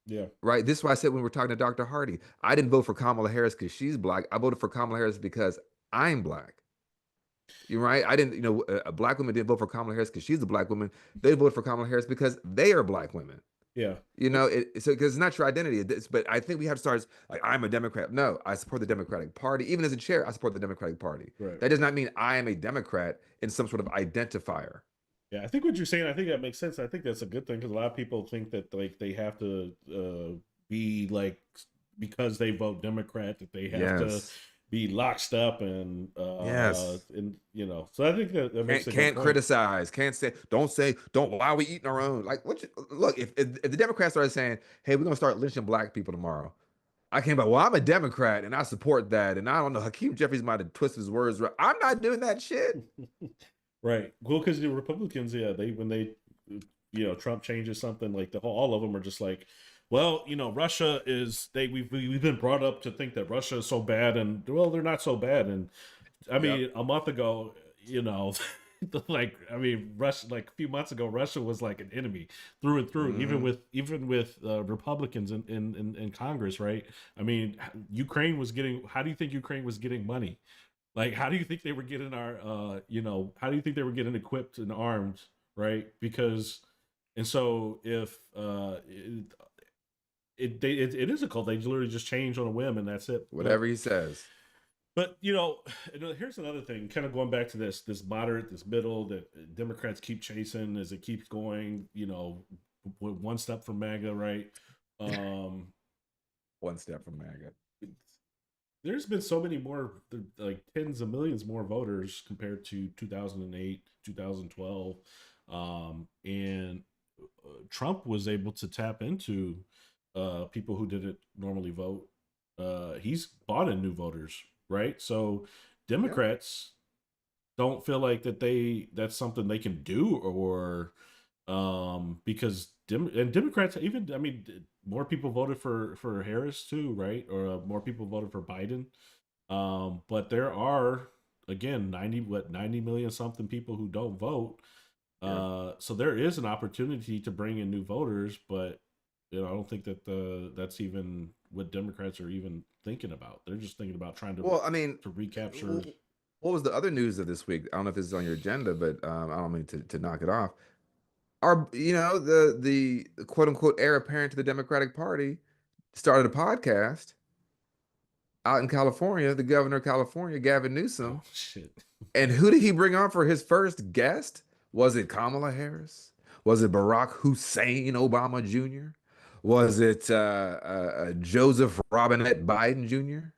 Yeah. Right. This is why I said when we're talking to Dr. Hardy, I didn't vote for Kamala Harris because she's black. I voted for Kamala Harris because I'm black. You're right. I didn't, you know, black women didn't vote for Kamala Harris because she's a black woman. They voted for Kamala Harris because they are black women. Yeah. You know, so because it's not your identity. But I think we have to start like, I'm a Democrat. No, I support the Democratic Party. Even as a chair, I support the Democratic Party. Right. That does not mean I am a Democrat in some sort of identifier. Yeah, I think what you're saying, I think that makes sense. I think that's a good thing because a lot of people think that like they have to be like, because they vote Democrat, that they have to be locked up and and you know. So I think that makes can't criticize, don't why are we eating our own? Like look, if the Democrats started saying, hey, we're gonna start lynching black people tomorrow, I came back, well, I'm a Democrat and I support that, and I don't know, Hakeem Jeffries might have twisted his words. I'm not doing that shit. Right. Well, because the Republicans, yeah, when they, you know, Trump changes something, like all of them are just like, well, you know, Russia is we've been brought up to think that Russia is so bad, and well, they're not so bad. And I mean, a month ago, you know, like I mean, Russia, like a few months ago, Russia was like an enemy through and through, even with Republicans in Congress, right? I mean, Ukraine was getting. How do you think Ukraine was getting money? Like, how do you think they were getting our, you know, how do you think they were getting equipped and armed, right? Because, and so if it is a cult, they literally just change on a whim and that's it. Whatever he says. But you know, here's another thing, kind of going back to this moderate, this middle that Democrats keep chasing as it keeps going. You know, one step from MAGA, right? One step from MAGA. There's been so many more, like tens of millions more voters compared to 2008, 2012. And Trump was able to tap into people who didn't normally vote. He's bought in new voters, right? So Democrats don't feel like that's something they can do, or because Democrats, even, I mean, more people voted for Harris too, right? Or more people voted for Biden. But there are, again, 90 million something people who don't vote. So there is an opportunity to bring in new voters, but I don't think that that's even what Democrats are even thinking about. They're just thinking about trying Well, I mean, to recapture. what was the other news of this week? I don't know if this is on your agenda, but I don't mean to knock it off. Our, the quote unquote heir apparent to the Democratic Party started a podcast out in California. The governor of California, Gavin Oh Newsom, shit! and who did he bring on for his first guest? Was it Kamala Harris? Was it Barack Hussein Obama Jr.? Was it Joseph Robinette Biden Jr.?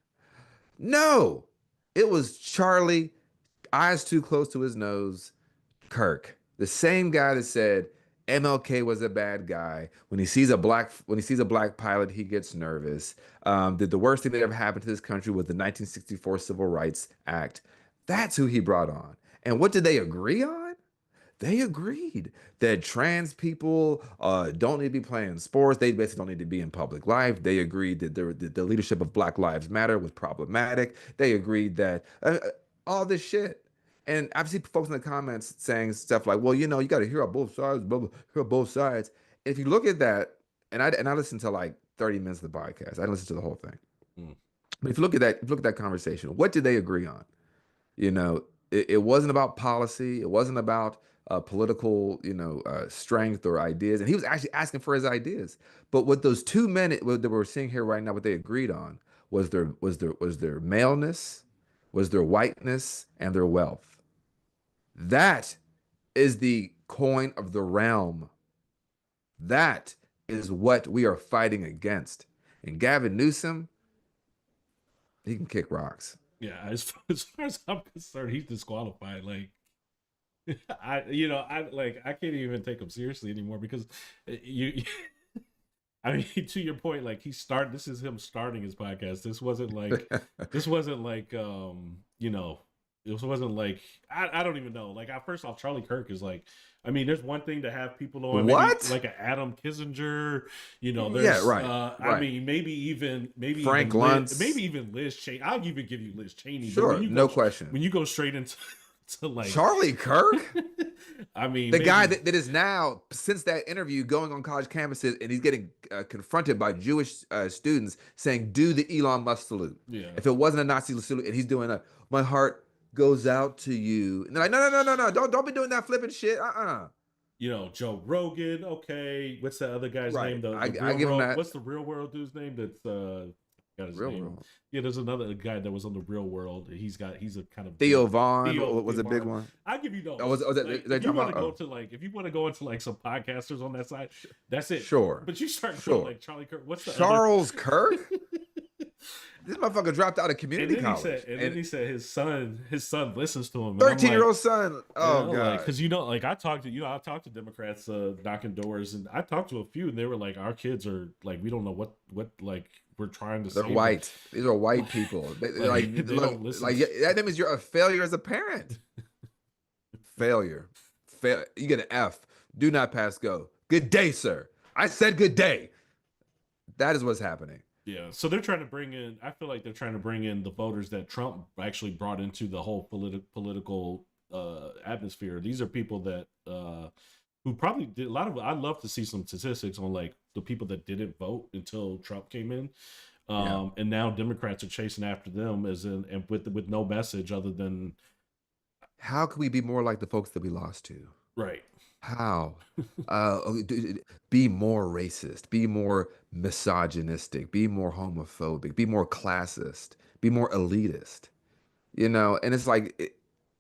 No, it was Charlie, eyes too close to his nose, Kirk, the same guy that said MLK was a bad guy. When he sees a black pilot, he gets nervous. Did the worst thing that ever happened to this country was the 1964 Civil Rights Act. That's who he brought on. And what did they agree on? They agreed that trans people don't need to be playing sports. They basically don't need to be in public life. They agreed that the leadership of Black Lives Matter was problematic. They agreed that all this shit. And I've seen folks in the comments saying stuff like, "Well, you got to hear out both sides, blah, blah, hear out both sides." If you look at that, and I listened to like 30 minutes of the podcast. I didn't listen to the whole thing. Mm. But if you look at that conversation, what did they agree on? It wasn't about policy. It wasn't about political, strength or ideas. And he was actually asking for his ideas. But what those two men that we're seeing here right now, what they agreed on was their maleness, was their whiteness, and their wealth. That is the coin of the realm. That is what we are fighting against. And Gavin Newsom, he can kick rocks. Yeah, as far as I'm concerned, he's disqualified. Like, I can't even take him seriously anymore because you. I mean, to your point, like this is him starting his podcast. This wasn't like, this wasn't like, this wasn't like, I don't even know. Like, first off, Charlie Kirk is like, I mean, there's one thing to have people on, maybe What? like an Adam Kissinger, there's, Yeah, right. I mean, maybe Frank even Luntz. maybe even Liz Cheney. I'll even give you Liz Cheney. Sure, when you no go, question. When you go straight into to like Charlie Kirk? I mean, The guy maybe- that is now, since that interview, going on college campuses and he's getting confronted by Jewish students saying, "Do the Elon Musk salute." Yeah. If it wasn't a Nazi salute, and he's doing "My heart goes out to you," and they're like, "No, no, no, no, no! Don't be doing that flipping shit." Joe Rogan. Okay, what's that other guy's Right. name? The I real give him world, that. what's the real world dude's name? That's got his Real name. World. Yeah, there's another guy that was on the Real World. He's a kind of Theo Vaughn was Theo a big Vaughn. one. I give you those. Was that- Like, they if you talking want to about- go to like, if you want to go into like some podcasters on that side, that's it. Sure. But you start going Sure. like Charlie Kirk. What's the Charles Kirk? This motherfucker dropped out of And community then college. he said his son listens to him. 13-year-old son. Oh, God. Because like I talked to Democrats knocking doors, and I talked to a few, and they were like, our kids are like, we don't know what like we're trying to. They're save white. them. These are white people. They don't listen. like that means you're a failure as a parent. Failure. You get an F. Do not pass go. Good day, sir. I said good day. That is what's happening. Yeah, so they're trying to bring in. I feel like they're trying to bring in the voters that Trump actually brought into the whole political atmosphere. These are people that who probably did a lot of. I'd love to see some statistics on like the people that didn't vote until Trump came in, and now Democrats are chasing after them and with no message other than how can we be more like the folks that we lost to? Right. How? Be more racist, be more misogynistic, be more homophobic, be more classist, be more elitist. And it's like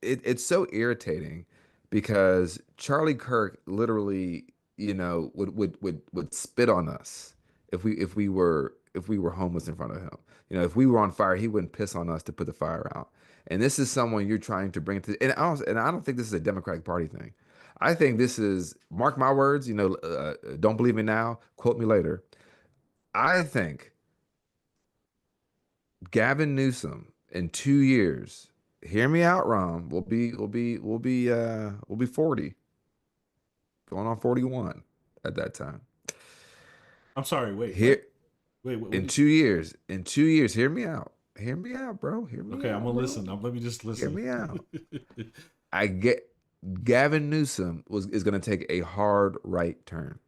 it's so irritating because Charlie Kirk literally, would spit on us if we were homeless in front of him. If we were on fire, he wouldn't piss on us to put the fire out. And this is someone you're trying to bring to, and I don't think this is a Democratic Party thing. I think this is, mark my words, don't believe me now, quote me later. I think Gavin Newsom in 2 years, hear me out, Rom, we'll be 40, going on 41 at that time. I'm sorry. Wait. What in 2 years, hear me out, bro. Hear me out. Okay, I'm gonna bro. listen. Let me just listen. Hear me out. I get Gavin Newsom is going to take a hard right turn.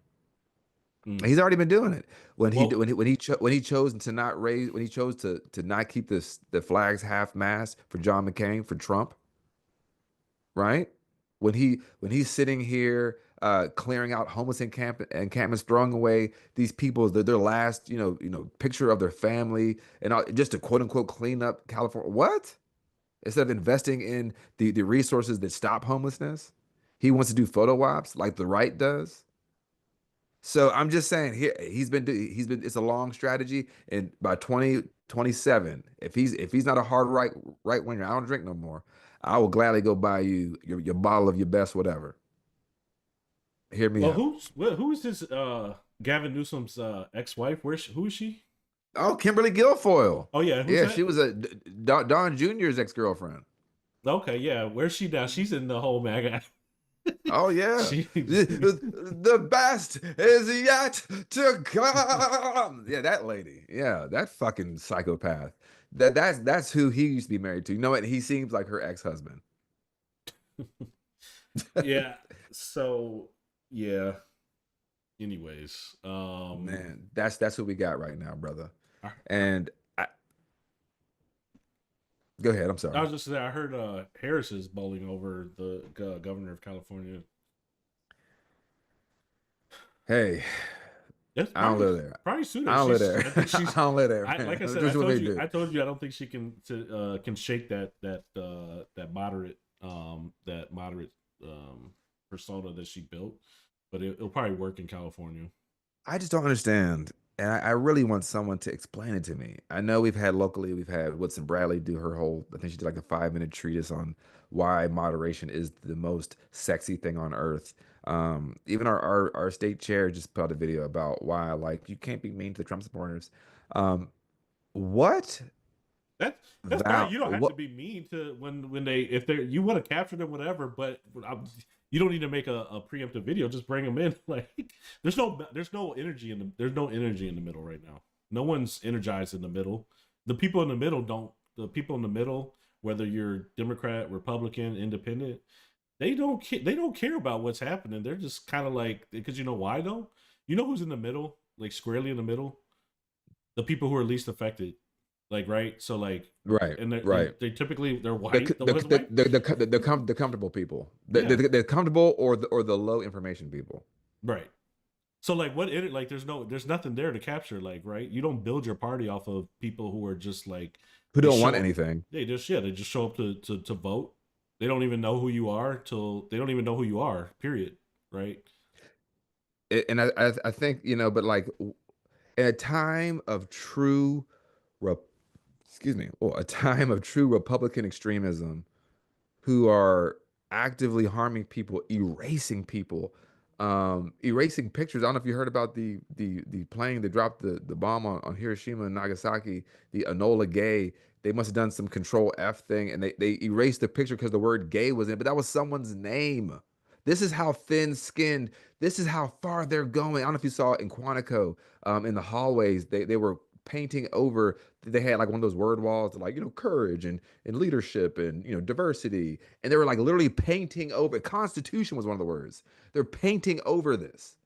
He's already been doing it Well, when he chose to not raise when he chose to not keep the flags half mast for John McCain for Trump, right? When he's sitting here clearing out homeless encampments, throwing away these people their last picture of their family and just to quote unquote clean up California. What? Instead of investing in the resources that stop homelessness, he wants to do photo ops like the right does. So I'm just saying here he's been it's a long strategy, and by 2027, if he's not a hard right winger, I don't drink no more. I will gladly go buy you your bottle of your best whatever. Hear me well, out. who is this? Gavin Newsom's ex-wife. Who is she? Oh, Kimberly Guilfoyle. Oh yeah, who's Yeah, that? she was a Don Jr.'s ex-girlfriend. Okay, yeah. Where's she now? She's in the whole MAGA. Oh yeah. She. The best is yet to come. Yeah, that lady. Yeah, that fucking psychopath. That's who he used to be married to. You know what? He seems like her ex-husband. Yeah. So yeah. Anyways, Man, that's who we got right now, brother. I, And go ahead. I'm I sorry. was just saying, I heard Harris is bowling over the governor of California. Hey, That's I don't live there. probably sooner. I don't live She's. there. I think she's. I don't live there, I, man. like I said, Just what they do. I told you, I don't think she can shake that moderate persona that she built, but it'll probably work in California. I just don't understand. And I really want someone to explain it to me. I know we've had Woodson Bradley do her whole, I think she did like a 5 minute treatise on why moderation is the most sexy thing on earth. Even our state chair just put out a video about why, like, you can't be mean to the Trump supporters. Um, what That's fine. Val, You don't have to what, be mean to when they if they you want to capture them, whatever. But you don't need to make a preemptive video. Just bring them in. Like there's no energy in the middle right now. No one's energized in the middle. The people in the middle don't. The people in the middle, whether you're Democrat, Republican, Independent, they don't care about what's happening. They're just kind of like, because you know why though? You know who's in the middle, like squarely in the middle? The people who are least affected. Like, right? So like, right, and right. they typically they're The white. The ones white. the comfortable people, Yeah, the comfortable or the low information people. right. So like, like there's nothing there to capture. Like, right? You don't build your party off of people who are just like Who they don't want show up. anything. They just show up to vote. They don't even know who you are till they don't even know who you are. Period. Right. And I think, but like in a time of true rep, excuse me, or a time of true Republican extremism, who are actively harming people, erasing people, erasing pictures. I don't know if you heard about the plane that dropped the bomb on Hiroshima and Nagasaki, the Enola Gay. They must have done some control F thing and they erased the picture because the word gay was in it, but that was someone's name. This is how thin-skinned, this is how far they're going. I don't know if you saw it in Quantico, in the hallways, they were painting over, they had like one of those word walls, like, courage and leadership and, diversity. And they were like literally painting over, Constitution was one of the words. They're painting over this.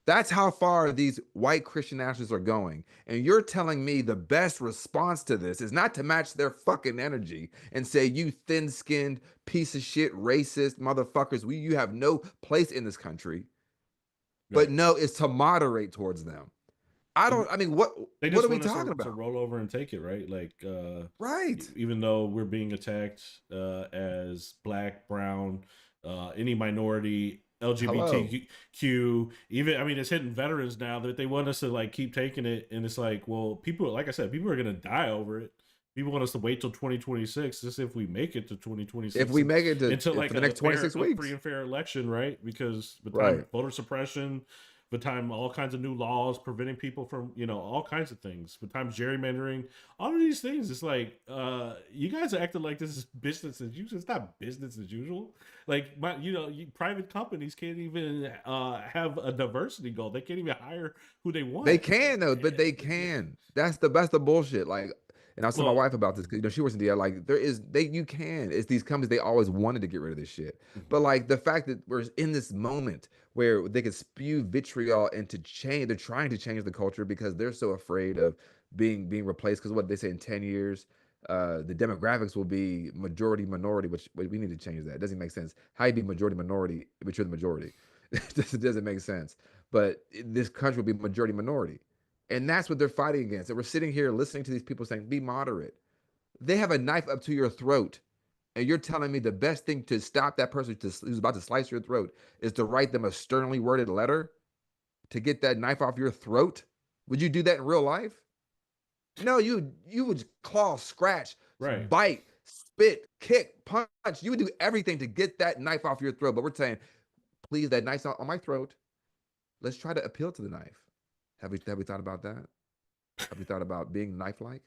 That's how far these white Christian nationalists are going. And you're telling me the best response to this is not to match their fucking energy and say, you thin-skinned piece of shit, racist motherfuckers, you have no place in this country. But Right. no, it's to moderate towards them. I mean, what They are just we want us talking to about? roll over and take it, right? Like, Right. even though we're being attacked as black, brown, any minority, Hello. LGBTQ, even, I mean, it's hitting veterans now that they want us to like keep taking it. And it's like, well, people, like I said, people are going to die over it. People want us to wait till 2026, just if we make it to 2026, If we make it to until like for the next 26 a weeks. free and fair election, right? Because the time Right. voter suppression, the time all kinds of new laws preventing people from, all kinds of things, the time gerrymandering, all of these things, it's like, you guys are acting like this is business as usual. It's not business as usual. Like, private companies can't even have a diversity goal. They can't even hire who they want. They can though, but they can. That's the bullshit. Like, And I was telling my Well, wife about this because she works in DL. Like you can. It's these companies. They always wanted to get rid of this shit. mhm. But like the fact that we're in this moment where they could spew vitriol into change. They're trying to change the culture because they're so afraid of being replaced. Because what they say in 10 years, the demographics will be majority minority, which we need to change that. It doesn't make sense. How you be majority minority, but you're the majority? It doesn't make sense. But this country will be majority minority. And that's what they're fighting against. And we're sitting here listening to these people saying, be moderate. They have a knife up to your throat. And you're telling me the best thing to stop that person who's about to slice your throat is to write them a sternly worded letter to get that knife off your throat? Would you do that in real life? No, you would claw, scratch, Right. bite, spit, kick, punch. You would do everything to get that knife off your throat. But we're saying, please, that knife's on my throat. Let's try to appeal to the knife. Have we thought about that? Have you thought about being knife-like?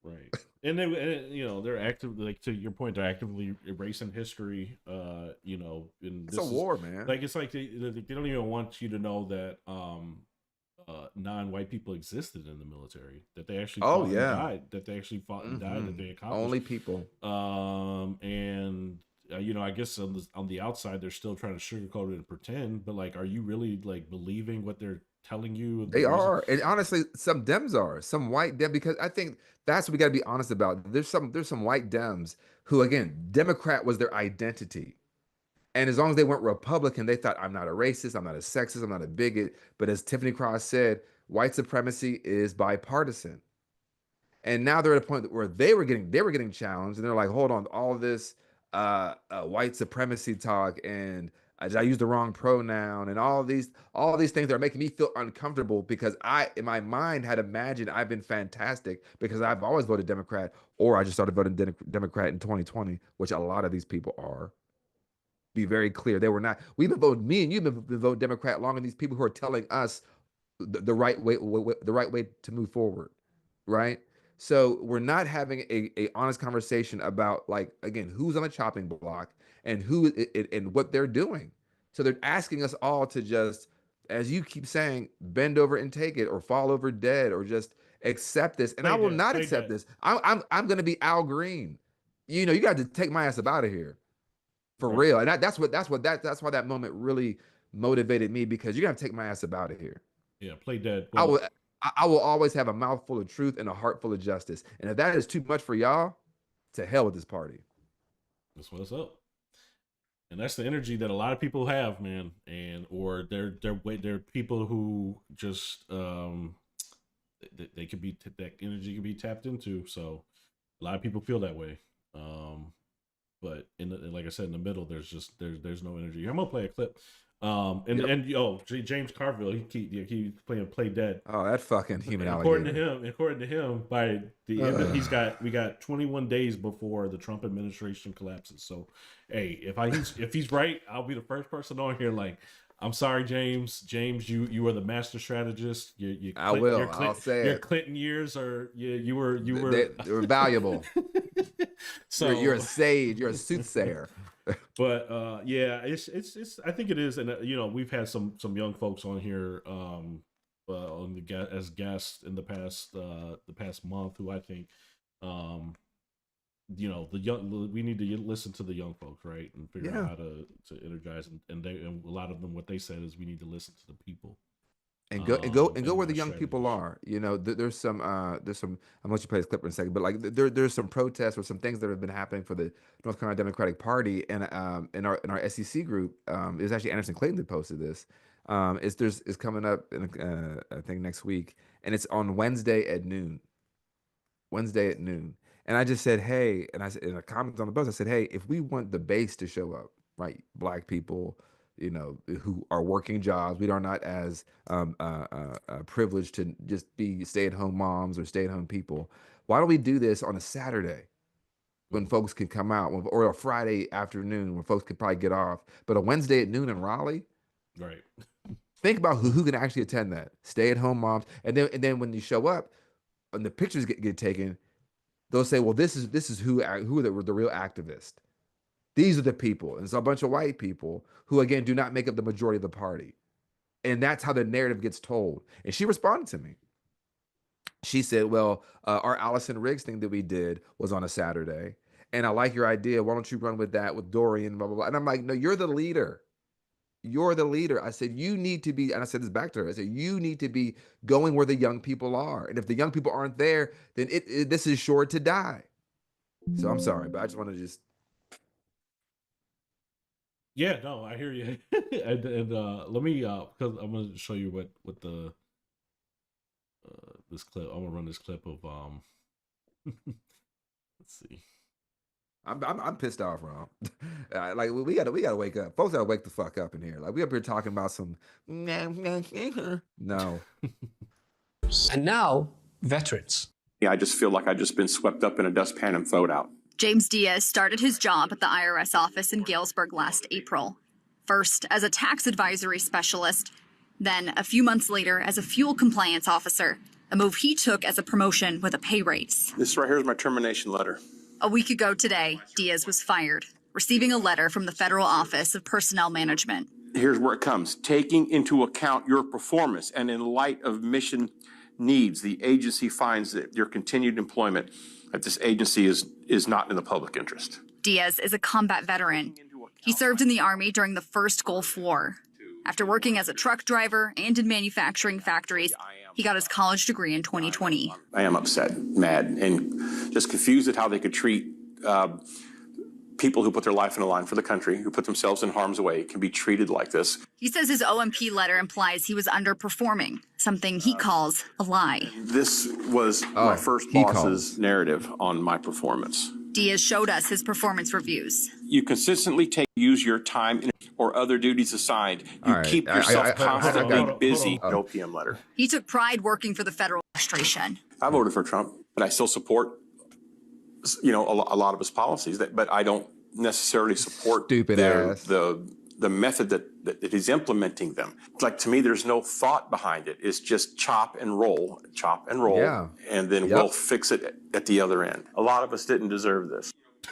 Right. And then, they're actively, like, to your point, they're actively erasing history. And It's this a war, man. like, it's like they don't even want you to know that non-white people existed in the military, that they actually Oh fought and yeah. died, that they actually fought and died, that they accomplished. Only people. And I guess on the outside they're still trying to sugarcoat it and pretend, but like, are you really like believing what they're telling you? They are, and honestly, some Dems are, some white Dem, because I think that's what we got to be honest about. There's some white Dems who, again, Democrat was their identity, and as long as they weren't Republican, they thought, I'm not a racist, I'm not a sexist, I'm not a bigot. But as Tiffany Cross said, white supremacy is bipartisan. And now they're at a point where they were getting challenged, and they're like, hold on, all this white supremacy talk, and I used the wrong pronoun, and all these things that are making me feel uncomfortable because I, in my mind, had imagined I've been fantastic because I've always voted Democrat, or I just started voting Democrat in 2020, which a lot of these people are. Be very clear, they were not. We've been voting, me and you've been voting Democrat longer than these people who are telling us the right way, the right way to move forward, right? So we're not having a honest conversation about, like, again, who's on the chopping block and and what they're doing. So they're asking us all to just, as you keep saying, bend over and take it, or fall over dead, or just accept this. And I will not Play accept dead. this. I'm going to be Al Green. You got to take my ass up out of here for Right. real. And that's why that moment really motivated me, because you're going to take my ass up out of here. Yeah, play dead. I Well, will I will always have a mouth full of truth and a heart full of justice. And if that is too much for y'all, to hell with this party. that's what's up. And that's the energy that a lot of people have, man. And or they're people who just they could be, that energy can be tapped into. So a lot of people feel that way. But like I said, in the middle, there's no energy. I'm gonna play a clip. James Carville, he keep playing play dead. Oh, that fucking human According alligator. to him, by the end, we got 21 days before the Trump administration collapses. So, hey, if he's right, I'll be the first person on here. Like, I'm sorry, James. James, you are the master strategist. I will. I'll say your it. Clinton years are you were They were valuable. So You're a sage. You're a soothsayer. But yeah, it's I think it is. And we've had some young folks on here on as guests in the past month, who I think the young, we need to listen to the young folks, right, and figure out how to energize, and a lot of them, what they said is we need to listen to the people. And go where the not young people strategies. are. There's some I'm gonna let you play this clip in a second, but like there's some protests or some things that have been happening for the North Carolina Democratic Party, and in our SEC group, it was actually Anderson Clayton that posted this. It's coming up in I think next week, and it's on Wednesday at noon. Wednesday at noon. And I just said, hey, and I said in a comment on the post, I said, hey, if we want the base to show up, right, Black people, who are working jobs, we are not as privileged to just be stay-at-home moms or stay-at-home people. Why don't we do this on a Saturday when folks can come out, or a Friday afternoon when folks could probably get off, but a Wednesday at noon in Raleigh? Right. Think about who can actually attend that. Stay-at-home moms, and then when you show up and the pictures get taken, they'll say, well, this is who are the real activists. These are the people. And it's a bunch of white people who, again, do not make up the majority of the party. And that's how the narrative gets told. And she responded to me. She said, well, our Allison Riggs thing that we did was on a Saturday. And I like your idea. Why don't you run with that with Dorian, blah, blah, blah. And I'm like, no, you're the leader. You're the leader. I said, you need to be, and I said this back to her. I said, you need to be going where the young people are. And if the young people aren't there, then this is sure to die. So I'm sorry, but I just want to just. Yeah, no, I hear you. and let me, because I'm going to show you what the, this clip, I'm going to run this clip of, let's see. I'm pissed off, Ron. Like we gotta wake up. Folks gotta wake the fuck up in here. Like we up here talking about some no. And now, veterans. Yeah, I just feel like I've just been swept up in a dustpan and thrown out. James Diaz started his job at the IRS office in Galesburg last April. First as a tax advisory specialist, then a few months later as a fuel compliance officer, a move he took as a promotion with a pay raise. This right here is my termination letter. A week ago today, Diaz was fired, receiving a letter from the Federal Office of Personnel Management. Here's where it comes. Taking into account your performance and in light of mission needs, the agency finds that your continued employment at this agency is not in the public interest. Diaz is a combat veteran. He served in the Army during the first Gulf War. After working as a truck driver and in manufacturing factories, he got his college degree in 2020. I am upset, mad, and just confused at how they could treat people who put their life on the line for the country, who put themselves in harm's way, can be treated like this. He says his OMP letter implies he was underperforming, something he calls a lie. This was my first boss's narrative on my performance. Diaz showed us his performance reviews. You consistently use your time or other duties assigned. You keep yourself constantly busy. No PM letter. He took pride working for the federal administration. I voted for Trump, but I still support, a lot of his policies. But I don't necessarily support the method that he's implementing them. Like, to me, there's no thought behind it. It's just chop and roll, and then we'll fix it at the other end. A lot of us didn't deserve this.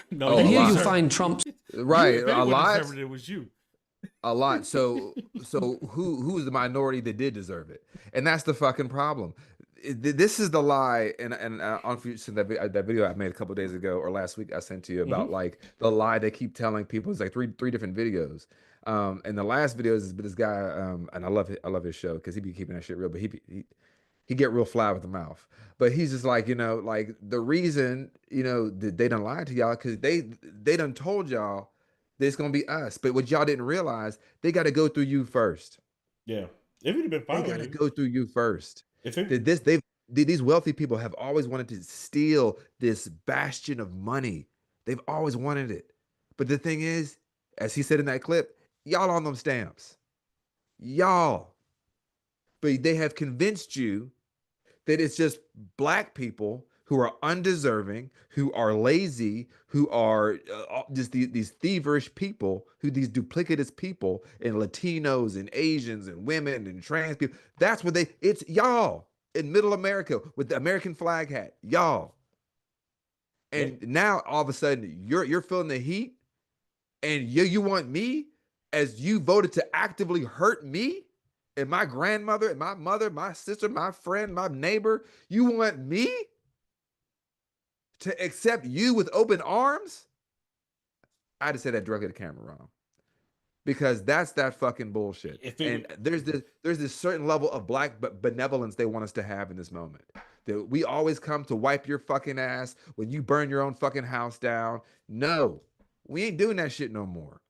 No, And here you find Trump's Right, a lot. It was you. A lot. So who's the minority that did deserve it? And that's the fucking problem. This is the lie, and I don't know if you seen that video I made a couple of days ago or last week I sent to you about like the lie they keep telling people. It's like three different videos. And the last video is this guy, and I love his show because he be keeping that shit real, but he get real fly with the mouth. But he's just like, like the reason, that they done lied to y'all because they done told y'all that it's gonna be us. But what y'all didn't realize, they got to go through you first. Yeah, it would have been fine. They got to go through you first. If These wealthy people have always wanted to steal this bastion of money. They've always wanted it. But the thing is, as he said in that clip, y'all on them stamps. Y'all. But they have convinced you that it's just black people who are undeserving, who are lazy, who are just these thieverish people, these duplicitous people, and Latinos and Asians and women and trans people. That's what it's y'all in middle America with the American flag hat, y'all. And now all of a sudden you're feeling the heat, and you want me, as you voted to actively hurt me and my grandmother and my mother, my sister, my friend, my neighbor. You want me to accept you with open arms? I had to say that directly to the camera, Ron, because that's that fucking bullshit. And there's this certain level of black benevolence they want us to have in this moment. That we always come to wipe your fucking ass when you burn your own fucking house down. No, we ain't doing that shit no more.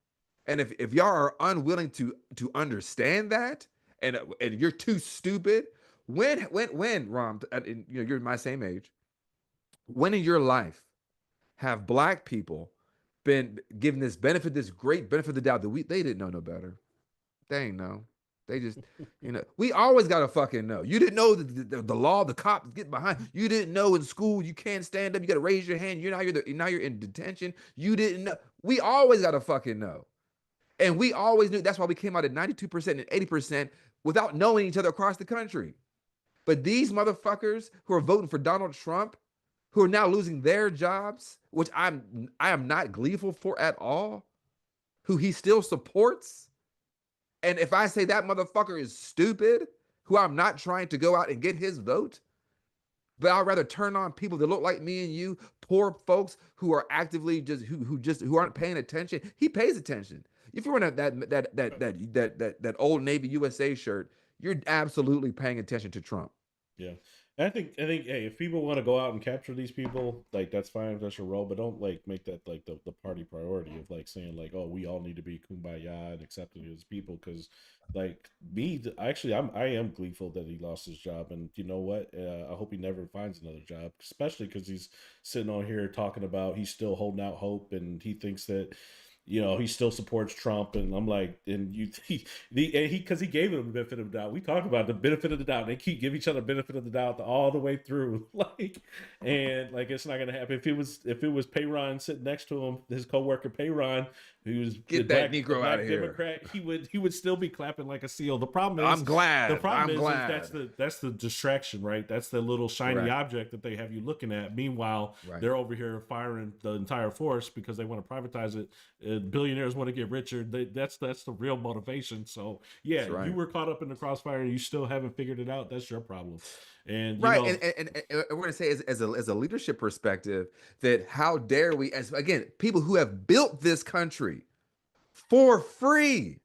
And if y'all are unwilling to understand that, and you're too stupid, when Ron, you're my same age. When in your life have black people been given this great benefit of the doubt that they didn't know no better? They ain't know. They just, we always got to fucking know. You didn't know the law, the cops get behind. You didn't know in school you can't stand up. You got to raise your hand. Now you're in detention. You didn't know. We always got to fucking know. And we always knew. That's why we came out at 92% and 80% without knowing each other across the country. But these motherfuckers who are voting for Donald Trump, who are now losing their jobs, which I am not gleeful for at all, who he still supports. And if I say that motherfucker is stupid, who I'm not trying to go out and get his vote, But I'd rather turn on people that look like me and you, poor folks who are actively who aren't paying attention. He pays attention. If you're wearing that old Navy USA shirt, you're absolutely paying attention to Trump. Yeah. And I think, hey, if people want to go out and capture these people, like that's fine, that's your role, but don't like make that like the party priority of like saying like, oh, we all need to be kumbaya and accepting as people. Because like me, actually, I am gleeful that he lost his job, and you know what? I hope he never finds another job, especially because he's sitting on here talking about he's still holding out hope, and he thinks that, you know, he still supports Trump, and I'm like, and because he gave him the benefit of the doubt. We talked about the benefit of the doubt. They keep give each other benefit of the doubt all the way through, like, and like it's not gonna happen. If it was Payron sitting next to him, his coworker Payron, who was get that Negro out of here, Democrat, he would still be clapping like a seal. The problem is, I'm glad. The problem is that's the distraction, right? That's the little shiny object that they have you looking at. Meanwhile, they're over here firing the entire force because they want to privatize it. Billionaires want to get richer. That's the real motivation. So yeah, you were caught up in the crossfire and you still haven't figured it out. That's your problem. And and we're going to say as a leadership perspective that how dare we, as again, people who have built this country for free,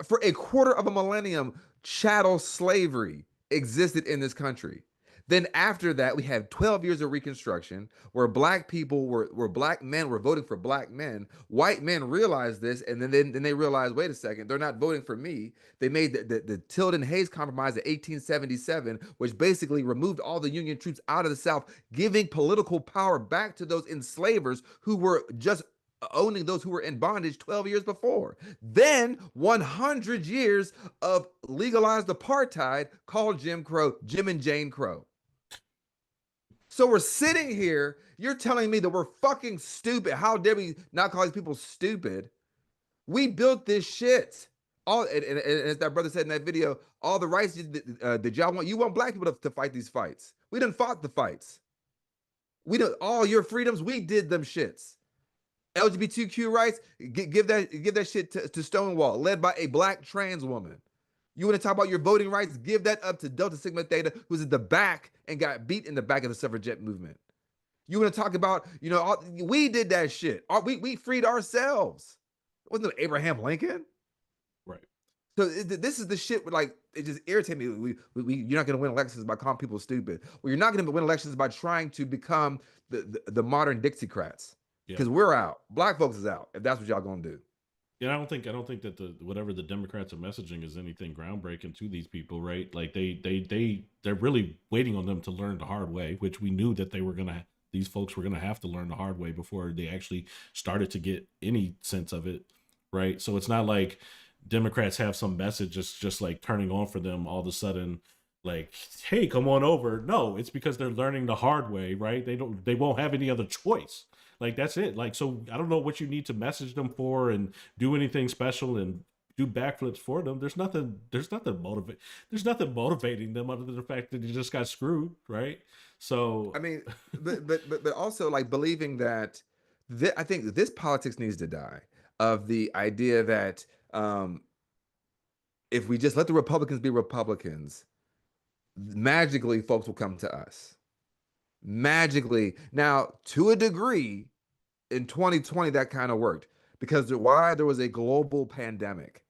for a quarter of a millennium, chattel slavery existed in this country. Then after that, we had 12 years of Reconstruction where black people were black men were voting for black men. White men realized this, and then they realized, wait a second, they're not voting for me. They made the Tilden-Hayes Compromise of 1877, which basically removed all the Union troops out of the South, giving political power back to those enslavers who were just owning those who were in bondage 12 years before. Then 100 years of legalized apartheid called Jim and Jane Crow. So we're sitting here, you're telling me that we're fucking stupid. How dare we not call these people stupid? We built this shit. And as that brother said in that video, all the rights that y'all want, you want black people to fight these fights. We done fought the fights. We done all your freedoms, we did them shits. LGBTQ rights, give that shit to Stonewall, led by a black trans woman. You want to talk about your voting rights? Give that up to Delta Sigma Theta, who's at the back and got beat in the back of the suffragette movement. You want to talk about, you know, we did that shit. We freed ourselves. Wasn't it Abraham Lincoln? Right. So this is the shit where, like, it just irritates me. You're not going to win elections by calling people stupid. Well, you're not going to win elections by trying to become the modern Dixiecrats. Because we're out. Black folks is out, if that's what y'all going to do. Yeah, I don't think that whatever the Democrats are messaging is anything groundbreaking to these people, right? Like they're really waiting on them to learn the hard way, which we knew that these folks were gonna have to learn the hard way before they actually started to get any sense of it, right? So it's not like Democrats have some message just like turning on for them all of a sudden, like, hey, come on over. No, it's because they're learning the hard way, right? They won't have any other choice. Like, that's it. Like, so I don't know what you need to message them for and do anything special and do backflips for them. There's nothing motivating them other than the fact that you just got screwed, right? So I mean, but also like believing that I think this politics needs to die, of the idea that if we just let the Republicans be Republicans, magically folks will come to us. Magically. Now, to a degree, in 2020, that kind of worked because why? There was a global pandemic,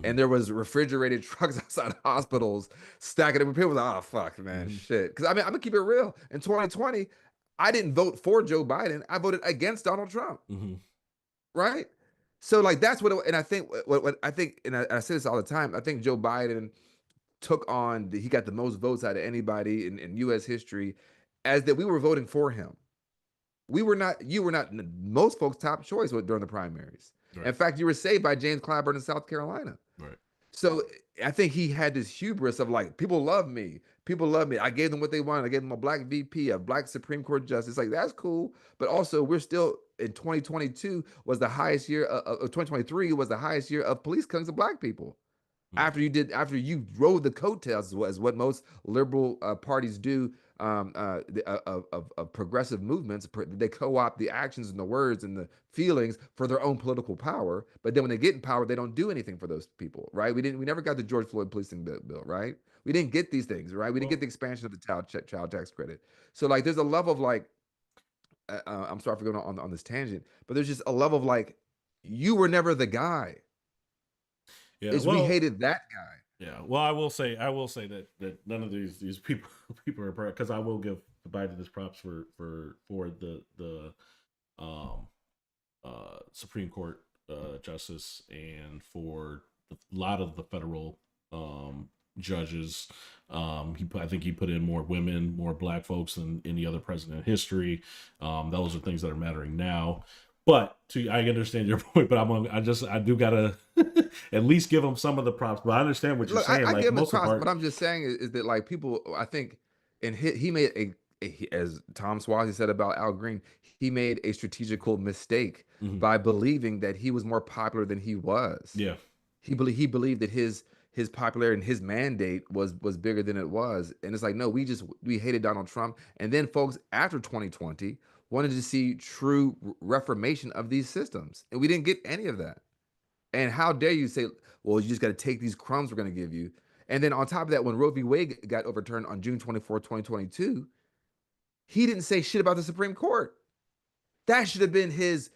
and there was refrigerated trucks outside hospitals stacking up. People were like, oh, fuck, man, shit. Because I mean, I'm going to keep it real. In 2020, I didn't vote for Joe Biden. I voted against Donald Trump. Right? So, like, that's what, and I think, what I think, and I say this all the time, I think Joe Biden he got the most votes out of anybody in U.S. history, as that we were voting for him. You were not most folks' top choice during the primaries. Right. In fact, you were saved by James Clyburn in South Carolina. Right. So I think he had this hubris of like, people love me. People love me. I gave them what they wanted. I gave them a black VP, a black Supreme Court justice. Like, that's cool. But also, we're still in 2022 was the highest year of 2023 was the highest year of police killings of black people. After you rode the coattails, as what most liberal parties do of progressive movements. They co-opt the actions and the words and the feelings for their own political power. But then when they get in power, they don't do anything for those people, right? We never got the George Floyd policing bill, right? We didn't get these things, right? We didn't get the expansion of the child tax credit. So like, there's a level of like, I'm sorry for going on this tangent, but there's just a level of like, you were never the guy. Yeah, We hated that guy. Yeah, well, I will say that none of these people are, because I will give Biden his props for the Supreme Court justice, and for a lot of the federal judges. I think he put in more women, more black folks than any other president in history. Those are things that are mattering now. But I understand your point, but I do gotta at least give him some of the props. But I understand what you're saying. I like, give him the most props, part, but I'm just saying is that like people, I think, and he made as Tom Swazi said about Al Green, he made a strategical mistake by believing that he was more popular than he was. Yeah, he believed that his popularity and his mandate was bigger than it was, and it's like, no, we hated Donald Trump, and then folks after 2020 wanted to see true reformation of these systems, and we didn't get any of that. And how dare you say, well, you just got to take these crumbs we're going to give you. And then on top of that, when Roe v. Wade got overturned on June 24, 2022, he didn't say shit about the Supreme Court. That should have been his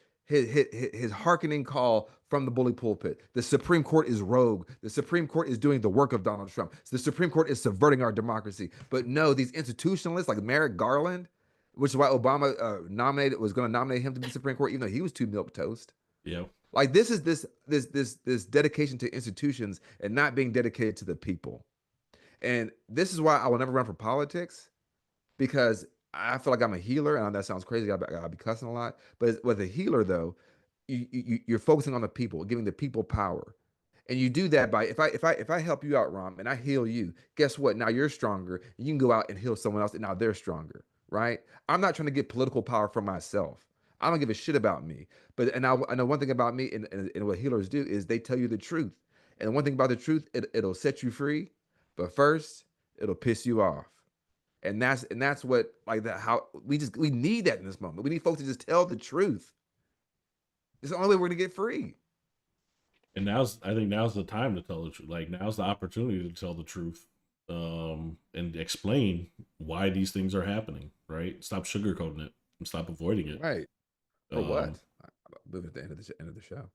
hearkening call from the bully pulpit. The Supreme Court is rogue. The Supreme Court is doing the work of Donald Trump. The Supreme Court is subverting our democracy. But no, these institutionalists like Merrick Garland, which is why Obama was going to nominate him to be Supreme Court, even though he was too milquetoast. yeah. Like, this is this dedication to institutions and not being dedicated to the people. And this is why I will never run for politics, because I feel like I'm a healer, and that sounds crazy. I'll be cussing a lot, but with a healer though, you're focusing on the people, giving the people power. And you do that by, if I help you out, Rom, and I heal you, guess what? Now you're stronger. You can go out and heal someone else, and now they're stronger, right? I'm not trying to get political power for myself. I don't give a shit about me. But I know one thing about me, and what healers do is they tell you the truth. And one thing about the truth, it'll set you free, but first it'll piss you off. And that's what, like, that, how we need that in this moment. We need folks to just tell the truth. It's the only way we're gonna get free. And I think now's the time to tell the truth. Like, now's the opportunity to tell the truth, and explain why these things are happening. Right? Stop sugarcoating it and stop avoiding it. Right. Or what? Move at the end of the show.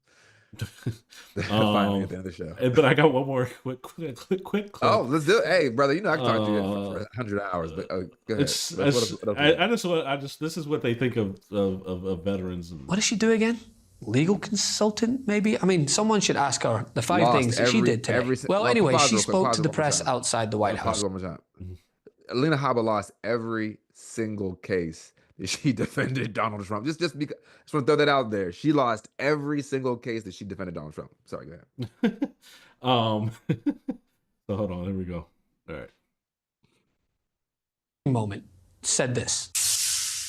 Finally at the end of the show. But I got one more quick clip. Oh, let's do it. Hey, brother, you know I can talk to you for 100 hours, but go ahead. This is what they think of veterans. What does she do again? Legal consultant, maybe? I mean, someone should ask her the 5 things that she did today. Well, anyway, she spoke to the press outside the White House. One more time. Alina Habba lost every single case that she defended Donald Trump. Just because, I just want to throw that out there. She lost every single case that she defended Donald Trump. Sorry, go ahead. So hold on, here we go. All right. Moment said this.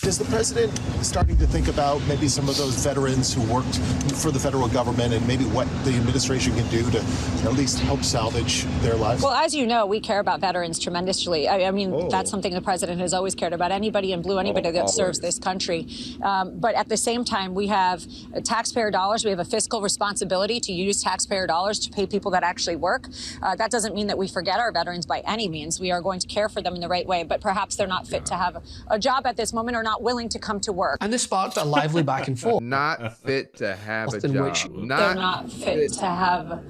Is the president starting to think about maybe some of those veterans who worked for the federal government and maybe what the administration can do to at least help salvage their lives? Well, as you know, we care about veterans tremendously. I mean, that's something the president has always cared about. Anybody in blue, anybody that serves this country. But at the same time, we have taxpayer dollars. We have a fiscal responsibility to use taxpayer dollars to pay people that actually work. That doesn't mean that we forget our veterans by any means. We are going to care for them in the right way, but perhaps they're not fit to have a job at this moment, or not willing to come to work. And this sparked a lively back and forth. Not fit to have a job. They're not fit to have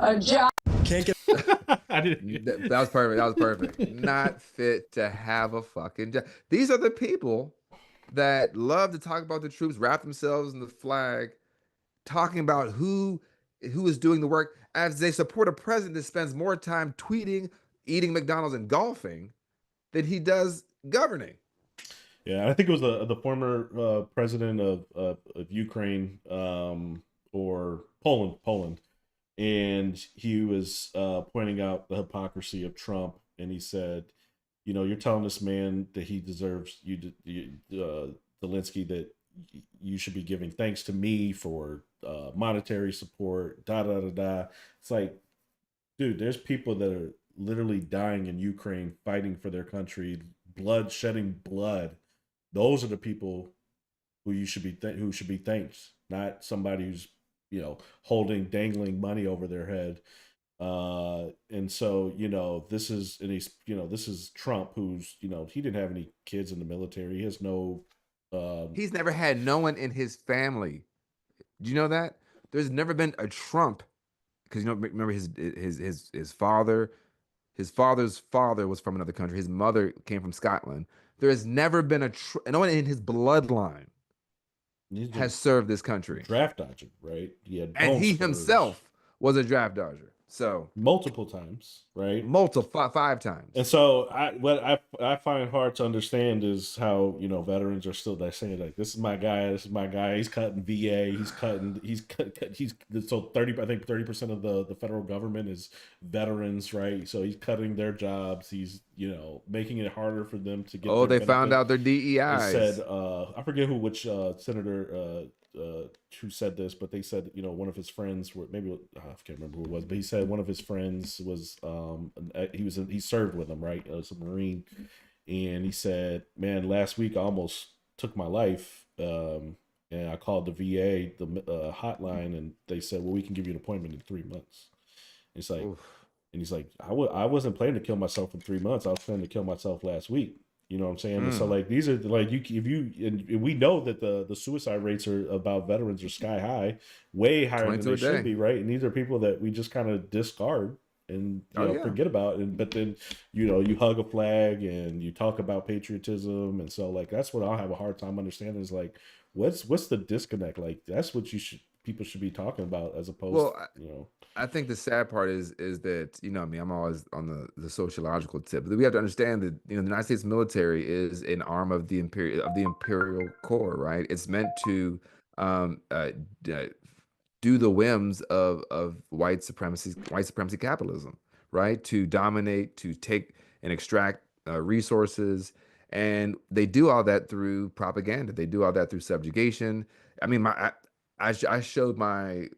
a job. Can't get. That was perfect. That was perfect. Not fit to have a fucking job. These are the people that love to talk about the troops, wrap themselves in the flag, talking about who is doing the work, as they support a president that spends more time tweeting, eating McDonald's, and golfing than he does governing. Yeah, I think it was the former president of Ukraine, or Poland, and he was pointing out the hypocrisy of Trump, and he said, you know, you're telling this man that he deserves, Zelensky, that you should be giving thanks to me for monetary support, It's like, dude, there's people that are literally dying in Ukraine, fighting for their country, shedding blood. Those are the people who you should be who should be thanked, not somebody who's dangling money over their head. And so this is this is Trump, who's he didn't have any kids in the military. He has no. He's never had no one in his family. Do you know that? There's never been a Trump, because remember his father. His father's father was from another country. His mother came from Scotland. There has never been no one in his bloodline has served this country. Draft dodging, right? And he himself was a draft dodger. So multiple times, right? Five times. And so what I find hard to understand is how veterans are still saying like, this is my guy, he's cutting VA, he's so 30% of the federal government is veterans, right? So he's cutting their jobs, he's making it harder for them to get they benefit. Found out their DEIs. Said I forget which senator who said this, but they said one of his friends were, maybe I can't remember who it was, but he said one of his friends was he served with him, right, as a Marine, and he said, man, last week I almost took my life, and I called the VA hotline, and they said, well, we can give you an appointment in 3 months. And it's like, oof. And he's like, I wasn't planning to kill myself in 3 months. I was planning to kill myself last week. You know what I'm saying? And so like, these are like, and we know that the suicide rates about veterans are sky high, way higher than they should be, right? And these are people that we just kind of discard and forget about. But then you hug a flag and you talk about patriotism, and so like that's what I'll have a hard time understanding is like, what's the disconnect? Like that's what people should be talking about, as opposed to, I think the sad part is that, I'm always on the sociological tip, but we have to understand that, the United States military is an arm of the imperial core, right? It's meant to do the whims of white supremacy capitalism, right? To dominate, to take and extract resources. And they do all that through propaganda. They do all that through subjugation. I mean, I showed my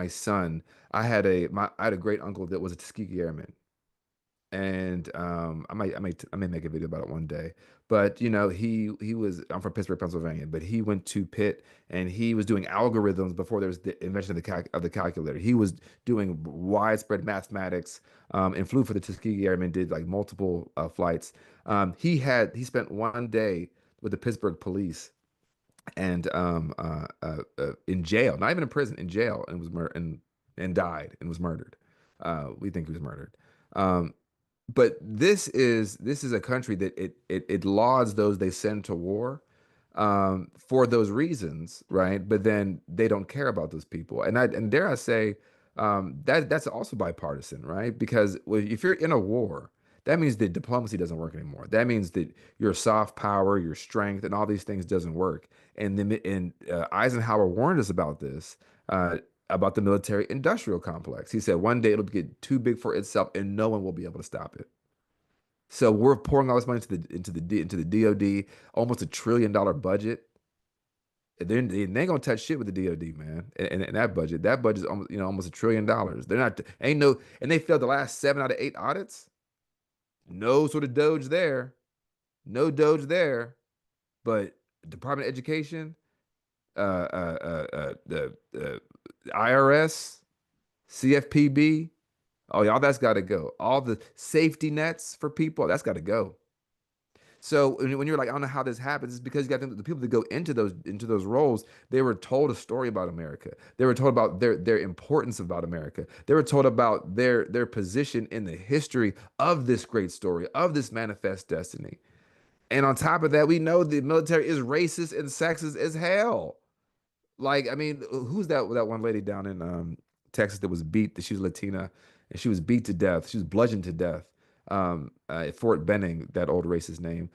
son. I had a great uncle that was a Tuskegee Airman, and I may make a video about it one day. But I'm from Pittsburgh, Pennsylvania, but he went to Pitt, and he was doing algorithms before there was the invention of the calculator. He was doing widespread mathematics, and flew for the Tuskegee Airmen, did like multiple flights. He spent one day with the Pittsburgh police, and in jail, not even in prison, in jail, and was and died and was murdered. We think he was murdered. But this is a country that it lauds those they send to war for those reasons, right? But then they don't care about those people, and dare I say that's also bipartisan, right? Because if you're in a war, that means that diplomacy doesn't work anymore. That means that your soft power, your strength, and all these things doesn't work. And Eisenhower warned us about this, about the military-industrial complex. He said one day it'll get too big for itself, and no one will be able to stop it. So we're pouring all this money into the DoD, almost $1 trillion budget. They ain't gonna touch shit with the DoD, man. And that budget is almost $1 trillion. They're not and they failed the last 7 out of 8 audits. No sort of Doge there. No Doge there. But Department of Education, the IRS, CFPB, y'all, that's got to go. All the safety nets for people, that's got to go. So when you're like, I don't know how this happens, it's because you got the people that go into those roles, they were told a story about America. They were told about their importance about America. They were told about their position in the history of this great story, of this manifest destiny. And on top of that, we know the military is racist and sexist as hell. Like, I mean, who's that one lady down in Texas that was beat? She was Latina, and she was beat to death. She was bludgeoned to death. At Fort Benning, that old racist name.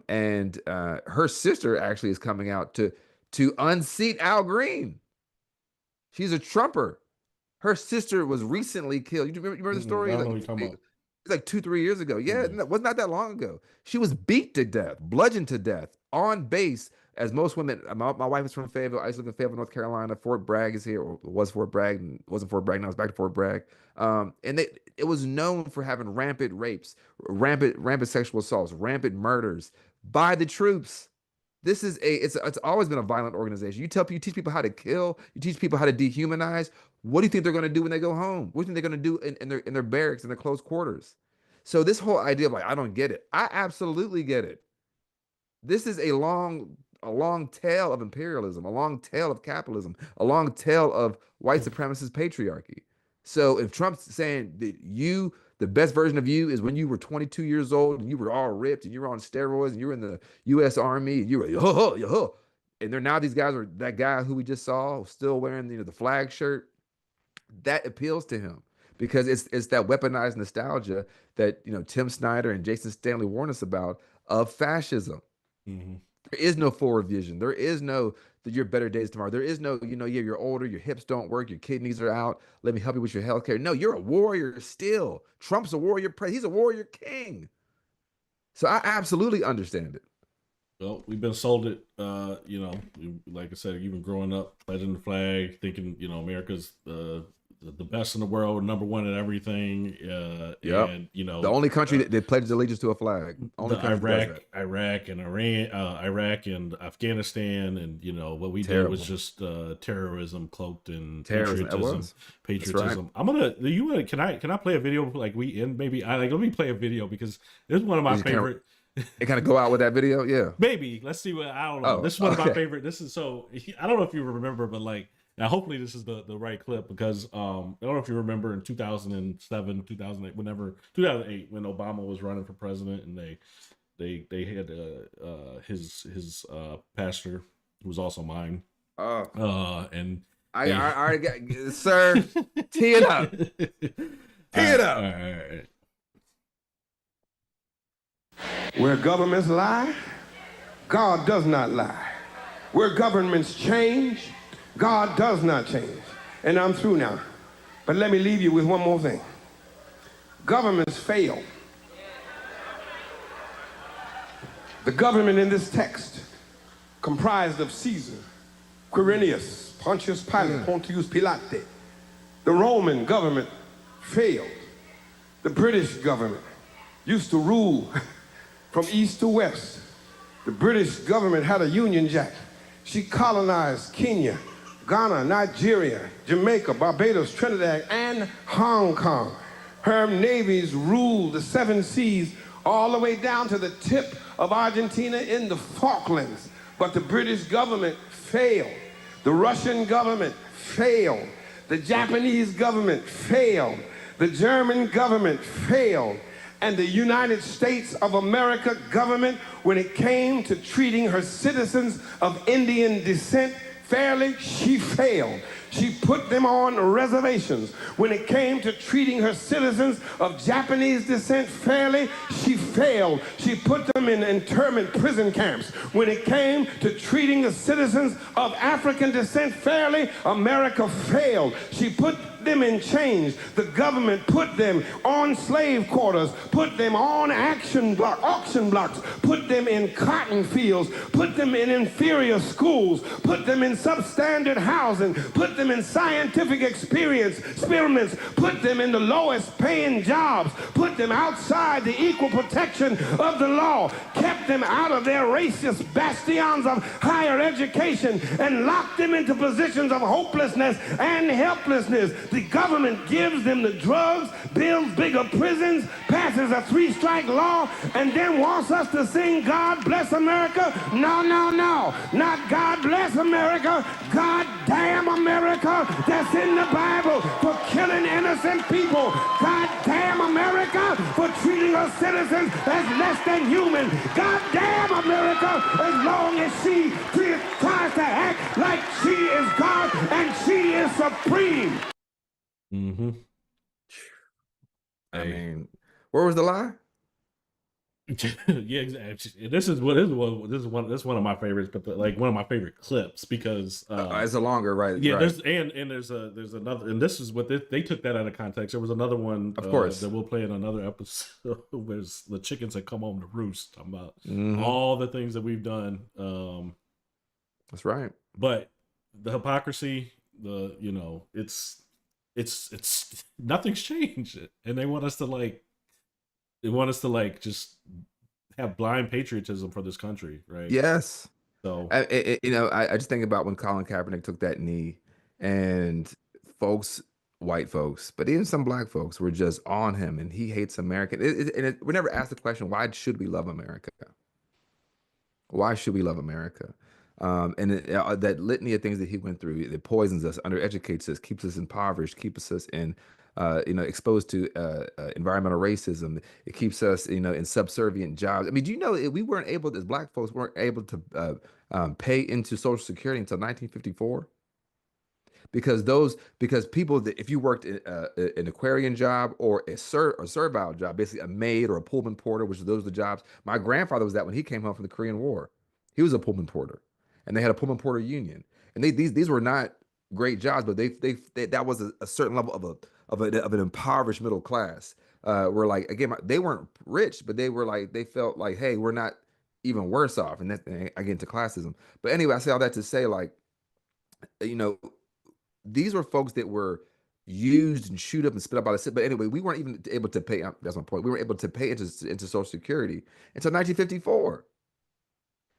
And her sister actually is coming out to unseat Al Green. She's a Trumper. Her sister was recently killed. You remember the story? I don't know what you're talking about. It's like 2-3 years ago. Yeah, it was not that long ago. She was beat to death, bludgeoned to death on base as most women, my wife is from Fayetteville. I used to live in Fayetteville, North Carolina. Fort Bragg is here, or was Fort Bragg, and wasn't Fort Bragg. Now it's back to Fort Bragg. And it was known for having rampant rapes, rampant sexual assaults, rampant murders by the troops. This is it's always been a violent organization. You teach people how to kill, you teach people how to dehumanize. What do you think they're going to do when they go home? What do you think they're going to do in their barracks, in their close quarters? So this whole idea of like, I don't get it. I absolutely get it. This is a long tail of imperialism, a long tail of capitalism, a long tail of white supremacist patriarchy. So if Trump's saying that the best version of you is when you were 22 years old and you were all ripped and you were on steroids and you were in the U.S. Army and you were and they're now these guys are that guy who we just saw still wearing the flag shirt, that appeals to him because it's that weaponized nostalgia that Tim Snyder and Jason Stanley warned us about of fascism. Mm-hmm. There is no forward vision. There is no your better days tomorrow. There is no, you're older, your hips don't work, your kidneys are out. Let me help you with your health care. No, you're a warrior still. Trump's a warrior. He's a warrior king. So I absolutely understand it. Well, we've been sold it, like I said, even growing up, pledging the flag, thinking, America's the best in the world, number one at everything. And the only country that pledges allegiance to a flag. Only Iraq and Iran, Iraq and Afghanistan, and what we did was just terrorism cloaked in patriotism. Right. I'm gonna. Can I play a video like we end? Maybe let me play a video because this is one of my favorite. It kind of go out with that video, yeah. Maybe let's see what I don't know. This is one of my favorite. This is so I don't know if you remember, but now hopefully this is the right clip because I don't know if you remember in 2007, 2008, 2008 when Obama was running for president and they had his pastor who was also mine. And I already got sir, tee it up. Tee it up. All right. Where governments lie, God does not lie. Where governments change, God does not change. And I'm through now. But let me leave you with one more thing. Governments fail. The government in this text, comprised of Caesar, Quirinius, Pontius Pilate, Pontius Pilate. The Roman government failed. The British government used to rule from east to west. The British government had a Union Jack. She colonized Kenya, Ghana, Nigeria, Jamaica, Barbados, Trinidad, and Hong Kong. Her navies ruled the 7 seas all the way down to the tip of Argentina in the Falklands. But the British government failed. The Russian government failed. The Japanese government failed. The German government failed. And the United States of America government, when it came to treating her citizens of Indian descent fairly, she failed. She put them on reservations. When it came to treating her citizens of Japanese descent fairly, she failed. She put them in internment prison camps. When it came to treating the citizens of African descent fairly, America failed. She put them in chains. The government put them on slave quarters, put them on auction blocks, put them in cotton fields, put them in inferior schools, put them in substandard housing, put them in scientific experiments, put them in the lowest paying jobs, put them outside the equal protection of the law, kept them out of their racist bastions of higher education, and locked them into positions of hopelessness and helplessness. The government gives them the drugs, builds bigger prisons, passes a 3-strike law, and then wants us to sing God Bless America? No, no, no. Not God Bless America. God damn America. That's in the Bible for killing innocent people. God damn America for treating her citizens as less than human. God damn America as long as she tries to act like she is God and she is supreme. Mm-hmm. I mean, where was the lie? Yeah, exactly. This is one of my favorites, but one of my favorite clips because it's a longer right. Yeah, right. there's another, and this is what they took that out of context. There was another one, of course, that we'll play in another episode. Where the chickens had come home to roost. Talking about all the things that we've done. That's right. But the hypocrisy, it's nothing's changed, and they want us to just have blind patriotism for this country, right? Yes. So I just think about when Colin Kaepernick took that knee, and white folks, but even some black folks were just on him, and he hates America. We never asked the question, why should we love America? Why should we love America? That litany of things that he went through, it poisons us, undereducates us, keeps us impoverished, keeps us in, exposed to environmental racism. It keeps us, in subservient jobs. I mean, do you know we weren't able, as black folks, weren't able to pay into Social Security until 1954? Because people that if you worked in an aquarium job or a servile job, basically a maid or a Pullman porter, which those are the jobs. My grandfather was that when he came home from the Korean War. He was a Pullman porter, and they had a Pullman porter union. And these were not great jobs, but they that was a certain level of an impoverished middle class. Where like again, they weren't rich, but they were like they felt like, hey, we're not even worse off. And I get into classism. But anyway, I say all that to say, like, these were folks that were used and chewed up and spit up by the city. But anyway, we weren't even able to pay. That's my point. We weren't able to pay into Social Security until 1954.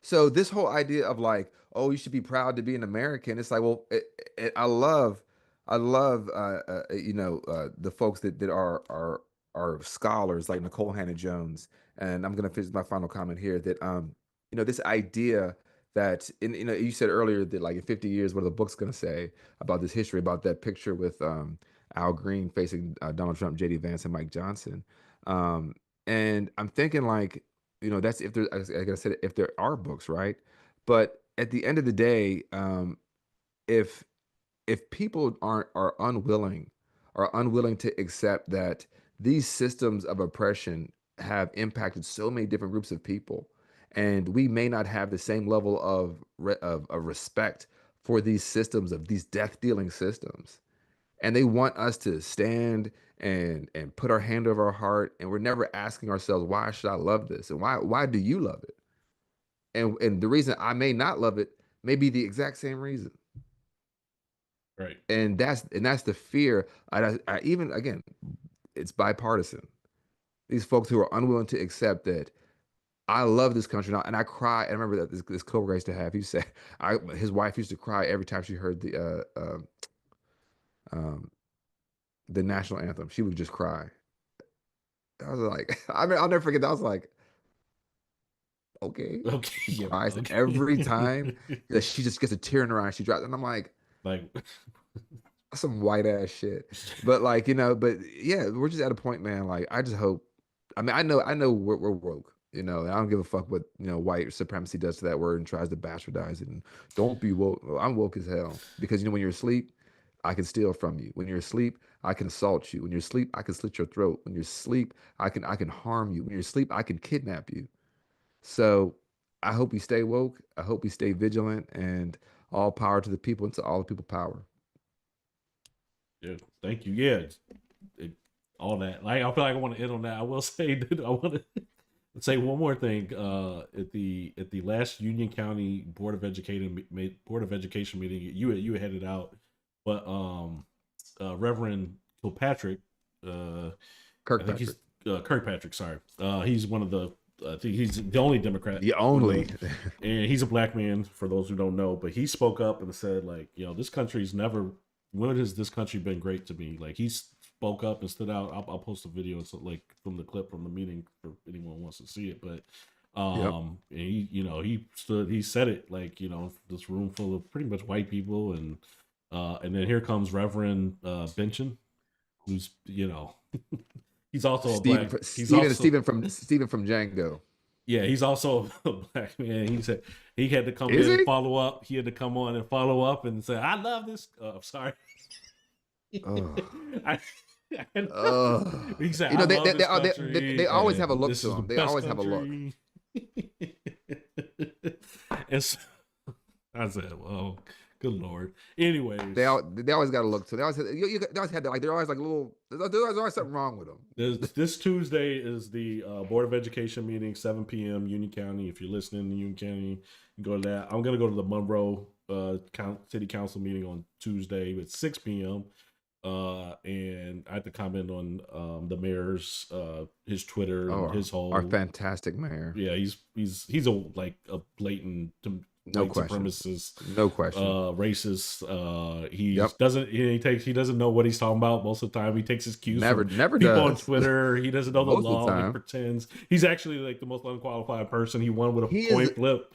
So this whole idea of like, oh, you should be proud to be an American. It's like, well, I love, the folks that are scholars like Nicole Hannah-Jones. And I'm going to finish my final comment here that, this idea that, you said earlier that like in 50 years, what are the books going to say about this history, about that picture with Al Green facing Donald Trump, J.D. Vance, and Mike Johnson. And I'm thinking like, that's if there, like I said, if there are books, right? But at the end of the day, if people are unwilling to accept that these systems of oppression have impacted so many different groups of people, and we may not have the same level of respect for these systems, of these death-dealing systems, and they want us to stand and put our hand over our heart, and we're never asking ourselves, why should I love this, and why do you love it? And the reason I may not love it may be the exact same reason. Right. And that's the fear. I even, again, it's bipartisan. These folks who are unwilling to accept that I love this country now, and I cry. I remember that this coworker I used to have. He said his wife used to cry every time she heard the national anthem. She would just cry. I was like, I mean, I'll never forget that. I was like, okay. She cries every time that she just gets a tear in her eye. She drops, and I'm like some white ass shit. But like, but yeah, we're just at a point, man. Like, I just hope. I mean, I know we're woke. And I don't give a fuck what white supremacy does to that word and tries to bastardize it. And don't be woke. I'm woke as hell because when you're asleep, I can steal from you. When you're asleep, I can assault you. When you're asleep, I can slit your throat. When you're asleep, I can harm you. When you're asleep, I can kidnap you. So I hope we stay woke. I hope we stay vigilant, and all power to the people and to all the people power. Yeah, thank you. Yeah, all that. Like, I feel like I want to end on that. I will say that I want to say one more thing. At the last Union County Board of Education meeting, you headed out, but Reverend Kirkpatrick, Kirkpatrick, sorry, he's one of the. I think he's the only Democrat. The only, and he's a black man. For those who don't know, but he spoke up and said, like, this country's never. When has this country been great to me? Like, he spoke up and stood out. I'll post a video. It's like from the clip from the meeting for anyone who wants to see it. But and he said it, like, this room full of pretty much white people, and then here comes Reverend Benchen, who's he's also Stephen from Django. Yeah, he's also a black man. He said he had to come in and follow up. He had to come on and follow up and say, "I love this." I'm sorry. Oh. He said, they always have a look to them. They always have a look. And so I said, well, Good Lord. Anyways, they always got to look to. They always had like they're always like little. There's always something wrong with them. This Tuesday is the Board of Education meeting, 7 p.m. Union County. If you're listening in Union County, you go to that. I'm gonna go to the Monroe City Council meeting on Tuesday at 6 p.m. And I have to comment on the mayor's his Twitter and his whole our fantastic mayor. Yeah, he's a blatant no question supremacist, no question, racist. He doesn't know what he's talking about most of the time. He takes his cues from people on Twitter. He doesn't know the law. He pretends he's actually like the most unqualified person. He won with a coin flip.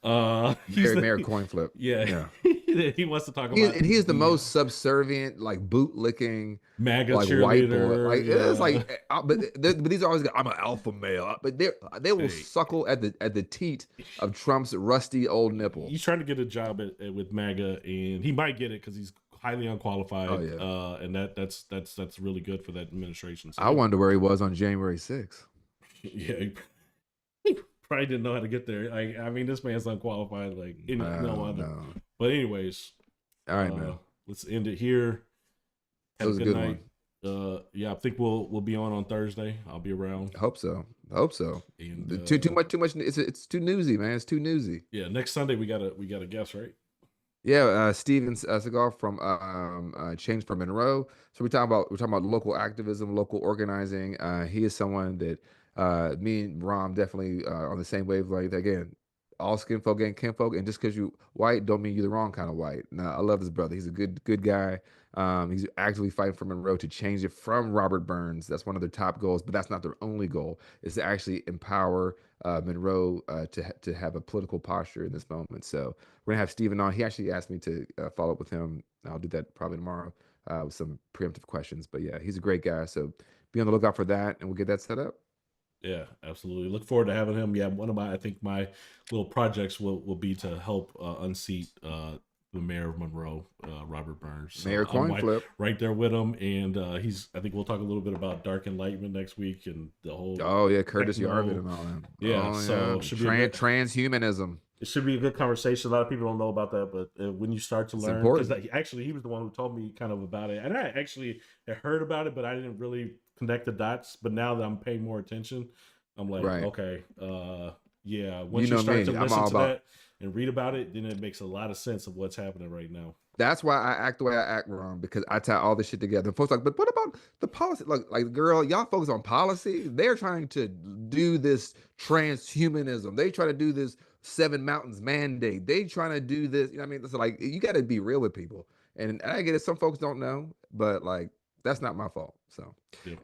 Mayor coin flip. Yeah. He wants to talk about. And he is the most subservient, like boot licking, MAGA like white boy. Like it's like, but these are always. I'm an alpha male, but they will suckle at the teat of Trump's rusty old nipple. He's trying to get a job with MAGA, and he might get it because he's highly unqualified. And that's really good for that administration. So, I wonder where he was on January 6th. Yeah. He probably didn't know how to get there. I mean, this man's unqualified. Like, no. But anyways, all right, man. Let's end it here. That was a good night. I think we'll be on Thursday. I'll be around. Hope so. And, too much. It's too newsy, man. It's too newsy. Yeah, next Sunday we got a guest, right? Yeah, Steven Seagal from Change for Monroe. So we're talking about local activism, local organizing. He is someone that me and Rom definitely on the same wavelength. Again, all skin folk ain't kinfolk, and just because you white don't mean you're the wrong kind of white. No, I love this brother. He's a good guy. He's actively fighting for Monroe to change it from Robert Burns. That's one of their top goals, but that's not their only goal. Is to actually empower Monroe to have a political posture in this moment. So we're gonna have Steven on. He actually asked me to follow up with him. I'll do that probably tomorrow with some preemptive questions. But yeah, he's a great guy. So be on the lookout for that, and we'll get that set up. Yeah, absolutely. Look forward to having him. Yeah, one of my little projects will be to help unseat the mayor of Monroe, Robert Burns. Mayor coin flip. Right there with him. And I think we'll talk a little bit about Dark Enlightenment next week and the whole. Oh, yeah, Curtis Yarvin and all that. Yeah, it should be transhumanism. It should be a good conversation. A lot of people don't know about that, but when you start to learn, because actually he was the one who told me kind of about it. And I actually had heard about it, but I didn't really connect the dots. But now that I'm paying more attention, I'm like, okay, yeah. Once you start to listen to that and read about it, then it makes a lot of sense of what's happening right now. That's why I act the way I act, Ron, because I tie all this shit together. And folks like, but what about the policy? Like, girl, y'all focus on policy. They're trying to do this transhumanism. They try to do this 7 Mountains mandate. They trying to do this. You know what I mean? It's like, you got to be real with people. And I get it. Some folks don't know, but like, that's not my fault. So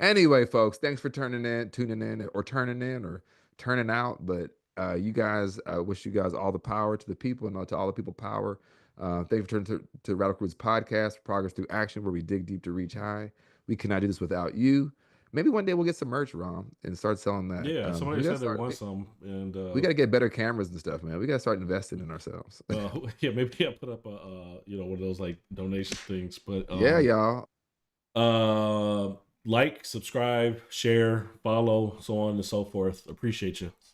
anyway, folks, thanks for tuning in or turning out. But you guys, I wish you guys all the power to the people and to all the people power. Thank you for turning to Radical Roots Podcast, Progress Through Action, where we dig deep to reach high. We cannot do this without you. Maybe one day we'll get some merch, Rom, and start selling that. Yeah, somebody said they want some, and we got to get better cameras and stuff, man. We got to start investing in ourselves. Yeah, maybe I'll put up a one of those like donation things. But yeah, y'all. Like, subscribe, share, follow, so on and so forth. Appreciate you.